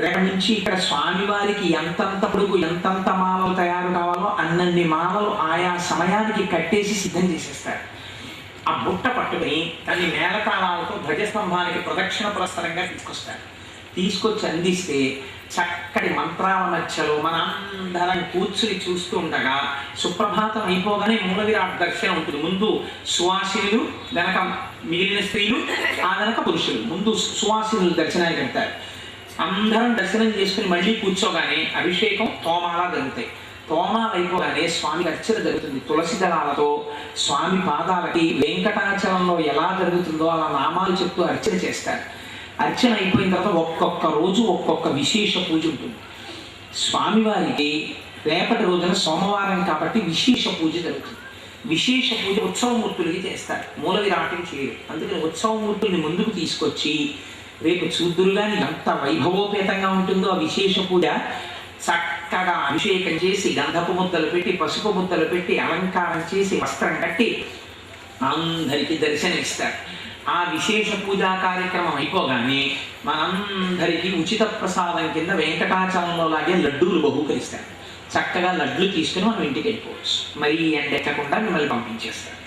రేపటి నుంచి ఇక్కడ స్వామివారికి ఎంతంత పొడుగు ఎంతంత మాలలు తయారు కావాలో అన్నన్ని మాలలు ఆయా సమయానికి కట్టేసి సిద్ధం చేసేస్తారు. ఆ బుట్ట పట్టుకుని దాన్ని మేళతాళాలతో ధ్వజస్తంభానికి ప్రదక్షిణ పురస్సరంగా తీసుకొస్తారు. తీసుకొచ్చి అందిస్తే చక్కటి మంత్రాల మధ్యలో మనందరం కూర్చుని చూస్తూ ఉండగా సుప్రభాతం అయిపోగానే మూల విరాట్ దర్శనం ఉంటుంది. ముందు సువాసినులు, వెనక మిగిలిన స్త్రీలు, ఆ వెనక పురుషులు. ముందు సువాసినులు దర్శనానికి వెళ్తారు. అందరం దర్శనం చేసుకుని మళ్ళీ కూర్చోగానే అభిషేకం, తోమాల జరుగుతాయి. తోమాలు అయిపోగానే స్వామికి అర్చన జరుగుతుంది. తులసి దళాలతో స్వామి పాదాలకి వెంకటాచలంలో ఎలా జరుగుతుందో అలా నామాలు చెప్తూ అర్చన చేస్తారు. అర్చన అయిపోయిన తర్వాత ఒక్కొక్క రోజు ఒక్కొక్క విశేష పూజ ఉంటుంది. స్వామివారికి రేపటి రోజున సోమవారం కాబట్టి విశేష పూజ జరుగుతుంది. విశేష పూజ ఉత్సవమూర్తులకి చేస్తారు, మూల విరాటికి చేయరు. అందుకని ఉత్సవమూర్తుల్ని ముందుకు తీసుకొచ్చి రేపు చూద్దురు కానీ ఎంత వైభవోపేతంగా ఉంటుందో ఆ విశేష పూజ. చక్కగా అభిషేకం చేసి గంధపు ముద్దలు పెట్టి, పసుపు ముద్దలు పెట్టి, అలంకారం చేసి, వస్త్రం కట్టి అందరికీ దర్శనమిస్తారు. ఆ విశేష పూజా కార్యక్రమం అయిపోగానే మనందరికీ ఉచిత ప్రసాదం కింద వెంకటాచలంలో లాగే లడ్డూలు బహూకరిస్తారు. చక్కగా లడ్లు తీసుకుని మనం ఇంటికి వెళ్ళిపోవచ్చు. మరీ ఎండెక్కకుండా మిమ్మల్ని పంపించేస్తారు.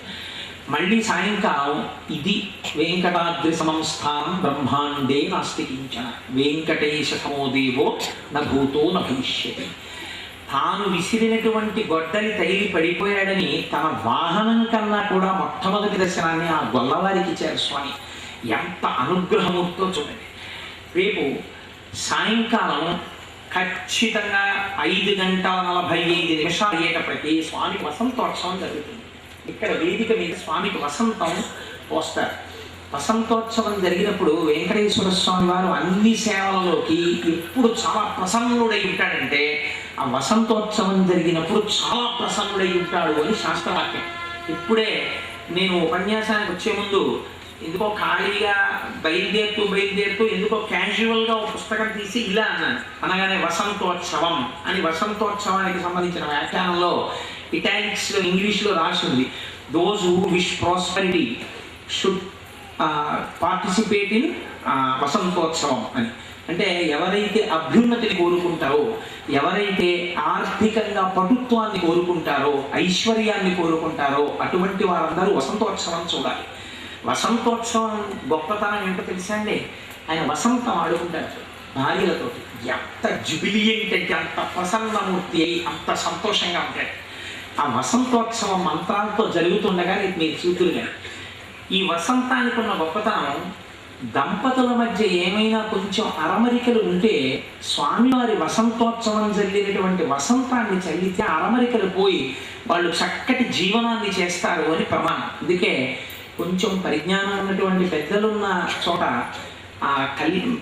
మళ్ళీ సాయంకాలం ఇది వెంకటాద్రి సంస్థానం బ్రహ్మాండే నాస్తి కించన వెంకటేశ సమోదేవో నభూతో నభవిష్యతి. తాను విసిరినటువంటి గొడ్డలి తగిలి పడిపోయాడని తన వాహనం కన్నా కూడా మొట్టమొదటి దర్శనాన్ని ఆ గొల్లవారికి ఇచ్చారు స్వామి. ఎంత అనుగ్రహమూర్తో చూడండి. రేపు సాయంకాలం ఖచ్చితంగా 5:45 అయ్యేటప్పటికీ స్వామికి వసంతోత్సవం జరుగుతుంది. ఇక్కడ వేదిక మీద స్వామికి వసంతం పోస్తారు. వసంతోత్సవం జరిగినప్పుడు వెంకటేశ్వర స్వామి వారు అన్ని సేవలలోకి ఎప్పుడు చాలా ప్రసన్నుడై ఉంటాడంటే ఆ వసంతోత్సవం జరిగినప్పుడు చాలా ప్రసన్నుడై ఉంటాడు అని శాస్త్రవాక్యం. ఇప్పుడే నేను ఉపన్యాసానికి వచ్చే ముందు ఎందుకో ఖాళీగా బయలుదేరుతూ ఎందుకో క్యాజువల్గా ఒక పుస్తకం తీసి ఇలా అన్నాను. అనగానే వసంతోత్సవం అని వసంతోత్సవానికి సంబంధించిన వ్యాఖ్యానంలో ఇటాలిక్స్లో ఇంగ్లీష్లో రాసి ఉంది. Those who wish prosperity should participate in Vasantotsavam అని. అంటే ఎవరైతే అభ్యున్నతిని కోరుకుంటారో, ఎవరైతే ఆర్థికంగా పటుత్వాన్ని కోరుకుంటారో, ఐశ్వర్యాన్ని కోరుకుంటారో అటువంటి వారందరూ వసంతోత్సవం చూడాలి. వసంతోత్సవం గొప్పతనం ఏంటో తెలుసా అండి? ఆయన వసంతం ఆడుకుంటారు భార్యలతో. ఎంత జుబిలియంట్ అంటే అంత ప్రసన్నమూర్తి అయి అంత సంతోషంగా ఉంటాడు. ఆ వసంతోత్సవం మంత్రాలతో జరుగుతుండగా మీరు చూతురుగా ఈ వసంతానికి ఉన్న గొప్పతనం, దంపతుల మధ్య ఏమైనా కొంచెం అరమరికలు ఉంటే స్వామివారి వసంతోత్సవం జరిగినటువంటి వసంతాన్ని చల్లితే అరమరికలు పోయి వాళ్ళు చక్కటి జీవనాన్ని చేస్తారు అని ప్రమాణం. అందుకే కొంచెం పరిజ్ఞానం ఉన్నటువంటి పెద్దలున్న చోట ఆ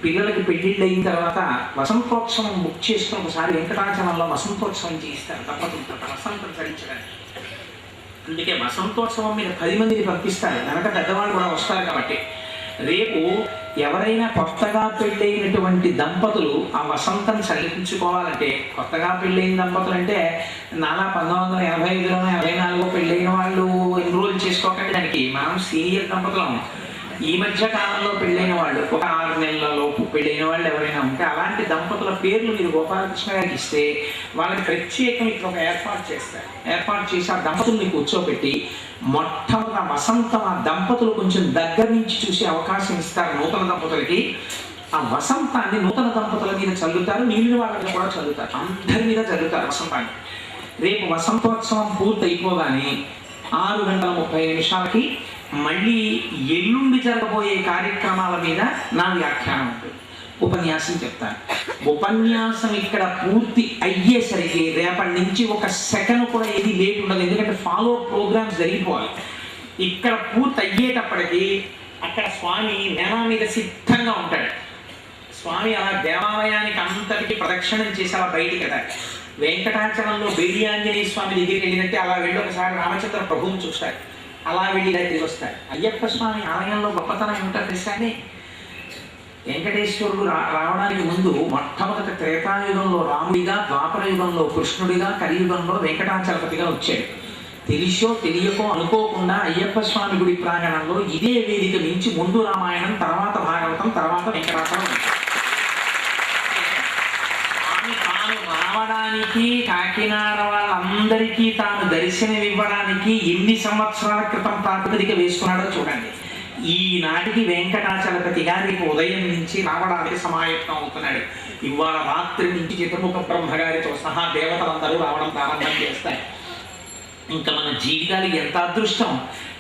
పిల్లలకి పెళ్ళిళ్ళు అయిన తర్వాత వసంతోత్సవం బుక్ చేసుకుని ఒకసారి వెంకటాచలంలో వసంతోత్సవం చేయిస్తారు దంపతులతో వసంతం చరించడానికి. అందుకే వసంతోత్సవం మీద 10 మందిని పంపిస్తారు, వెనక పెద్దవాళ్ళు కూడా వస్తారు. కాబట్టి రేపు ఎవరైనా కొత్తగా పెళ్ళైనటువంటి దంపతులు ఆ వసంతం చల్లించుకోవాలంటే, కొత్తగా పెళ్ళైన దంపతులు అంటే నాలా 1985లో 84 పెళ్ళైన వాళ్ళు ఎన్రోల్ చేసుకోకండి. దానికి మనం సీనియర్ దంపతులం. ఈ మధ్య కాలంలో పెళ్ళైన వాళ్ళు, ఒక 6 నెలలలోపు పెళ్ళైన వాళ్ళు ఎవరైనా ఉంటే అలాంటి దంపతుల పేర్లు మీరు గోపాలకృష్ణ గారికి ఇస్తే వాళ్ళకి ప్రత్యేకం ఇక్కడ ఒక ఏర్పాటు చేస్తారు. ఏర్పాటు చేసి ఆ దంపతుల్ని కూర్చోబెట్టి మొట్టమొదటి వసంతం ఆ దంపతులు కొంచెం దగ్గర నుంచి చూసే అవకాశం ఇస్తారు నూతన దంపతులకి. ఆ వసంతాన్ని నూతన దంపతుల మీద చల్లుతారు, మిగిలిన వాళ్ళ మీద కూడా చల్లుతారు, అందరి మీద చల్లుతారు వసంతాన్ని. రేపు వసంతోత్సవం పూర్తి అయిపోగానే 6:30 మళ్ళీ ఎల్లుండి జరగబోయే కార్యక్రమాల మీద నా వ్యాఖ్యానం ఉంటుంది, ఉపన్యాసం చెప్తాను. ఉపన్యాసం ఇక్కడ పూర్తి అయ్యేసరికి రేపటి నుంచి ఒక సెకండ్ కూడా ఏది లేట్ ఉండదు. ఎందుకంటే ఫాలో ప్రోగ్రామ్స్ జరిగిపోవాలి. ఇక్కడ పూర్తి అయ్యేటప్పటికి అక్కడ స్వామి నేల మీద సిద్ధంగా ఉంటాడు. స్వామి అలా దేవాలయానికి అంతటికి ప్రదక్షిణం చేసి అలా బయటికి కదా వెంకటాచలంలో బెల్లి ఆంజనేయ స్వామి దగ్గరికి వెళ్ళినట్టే అలా వెళ్ళి ఒకసారి రామచంద్ర ప్రభువుని చూస్తాడు, అలా వెళ్ళి తిరిగి వస్తాడు. అయ్యప్ప స్వామి ఆలయంలో గొప్పతనం ఏమిటో తెలుసానే, వెంకటేశ్వరుడు రావడానికి ముందు మొట్టమొదటి త్రేతాయుగంలో రాముడిగా, ద్వాపర యుగంలో కృష్ణుడిగా, కలియుగంలో వెంకటాచలపతిగా వచ్చాడు. తెలిసో తెలియకో అనుకోకుండా అయ్యప్ప స్వామి గుడి ప్రాంగణంలో ఇదే వేదిక నుంచి ముందు రామాయణం, తర్వాత భాగవతం, తర్వాత వెంకటాచలం. స్వామి తాను రావడానికి, కాకినాడ వాళ్ళందరికీ తాను దర్శనం ఇవ్వడానికి ఎన్ని సంవత్సరాల క్రితం ప్రాతిపదిక వేసుకున్నాడో చూడండి. ఈనాటికి వెంకటాచలపతిగా రేపు ఉదయం నుంచి రావడానికి సమాయత్తం అవుతున్నాడు. ఇవాళ రాత్రి నుంచి చతుర్ముఖ బ్రహ్మగారితో సహా దేవతలందరూ రావడం ప్రారంభం చేస్తాయి. ఇంకా మన జీవితాలు ఎంత అదృష్టం.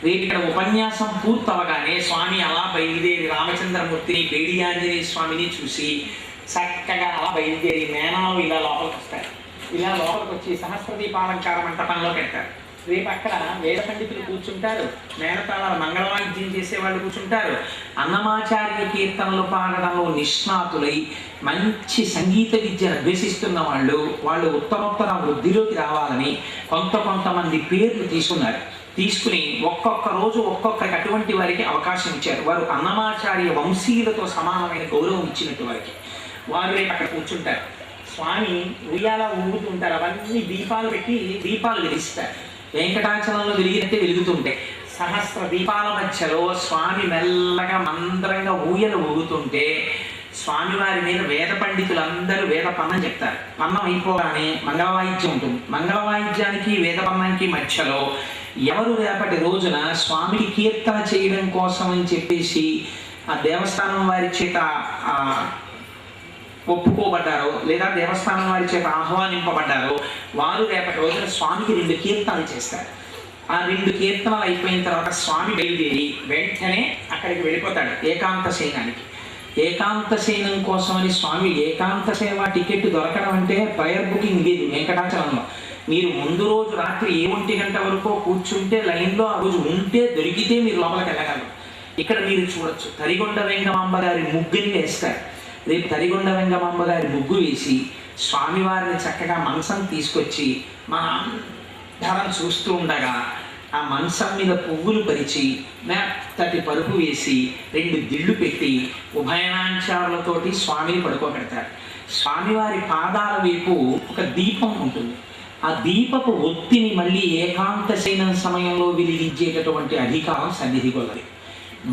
రేపు ఇక్కడ ఉపన్యాసం పూర్తవగానే స్వామి అలా బయలుదేరి రామచంద్రమూర్తిని బేడి ఆంజనేయ స్వామిని చూసి చక్కగా అలా బయలుదేరి మేనాలు ఇలా లోపలికి వస్తాయి. ఇలా లోపలికి వచ్చి సహస్రదీపాలంకార మంటపంలో పెట్టారు. రేపు అక్కడ వేద పండితులు కూర్చుంటారు, మేనతాళాల మంగళవాద్యం చేసేవాళ్ళు కూర్చుంటారు. అన్నమాచార్య కీర్తనలు పాడడంలో నిష్ణాతులై మంచి సంగీత విద్యను అభ్యసిస్తున్న వాళ్ళు ఉత్తరోత్తర వృద్ధిలోకి రావాలని కొంతమంది పేర్లు తీసుకుని ఒక్కొక్క రోజు ఒక్కొక్కరికి అటువంటి వారికి అవకాశం ఇచ్చారు. వారు అన్నమాచార్య వంశీయులతో సమానమైన గౌరవం ఇచ్చినట్టు వారికి. వారు రేపు అక్కడ కూర్చుంటారు. స్వామి ఉయ్యాల ఊగుతుంటారు. అవన్నీ దీపాలు పెట్టి దీపాలు వెలిగిస్తారు. వెంకటాచలంలో వెలిగినట్టే వెలుగుతుంటాయి. సహస్ర దీపాల మధ్యలో స్వామి మెల్లగా మందరంగా ఊయలు ఊగుతుంటే స్వామివారి మీద వేద పండితులందరూ వేద పన్నం చెప్తారు. పన్నం అయిపోగానే మంగళవాయిద్యం ఉంటుంది. మంగళవాయిద్యానికి వేద పన్నంకి మధ్యలో ఎవరు రేపటి రోజున స్వామికి కీర్తన చేయడం కోసం అని చెప్పేసి ఆ దేవస్థానం వారి చేత ఒప్పుకోబడ్డారో లేదా దేవస్థానం వారి చేత ఆహ్వానింపబడ్డారో వారు రేపటి రోజున స్వామికి 2 కీర్తనలు చేస్తారు. ఆ 2 కీర్తనలు అయిపోయిన తర్వాత స్వామి బయలుదేరి వెంటనే అక్కడికి వెళ్ళిపోతాడు ఏకాంత శయనానికి. ఏకాంత శయనం కోసమని స్వామి ఏకాంత సేవ టికెట్ దొరకడం అంటే ప్రయర్ బుకింగ్ లేదు వెంకటాచలంలో. మీరు ముందు రోజు రాత్రి 1 గంట వరకు కూర్చుంటే లైన్లో ఆ రోజు ఉంటే దొరికితే మీరు లోపలికి వెళ్ళగలరు. ఇక్కడ మీరు చూడొచ్చు తరిగొండ వెంగమాంబ గారి ముగ్గుని వేస్తారు. రేపు తరిగొండ వెంగమాంబ గారి ముగ్గు వేసి స్వామివారిని చక్కగా మంచం తీసుకొచ్చి మన అందరం చూస్తూ ఉండగా ఆ మంచం మీద పువ్వులు పరిచి మెత్తటి పరుపు వేసి 2 దిళ్ళు పెట్టి ఉభయనాంచారులతోటి స్వామిని పడుకోబెడతారు. స్వామివారి పాదాల వైపు ఒక దీపం ఉంటుంది. ఆ దీపపు ఒత్తిని మళ్ళీ ఏకాంత శయనం సమయంలో వెలిగించేటటువంటి అధికారం సన్నిధి కొలది.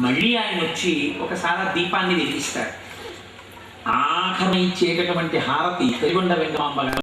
మళ్ళీ ఆయన వచ్చి ఒకసారి దీపాన్ని వెలిగిస్తారు. ఆఖరి ఇచ్చేటటువంటి హారతి తరిగొండ వెంగమాంబ గారు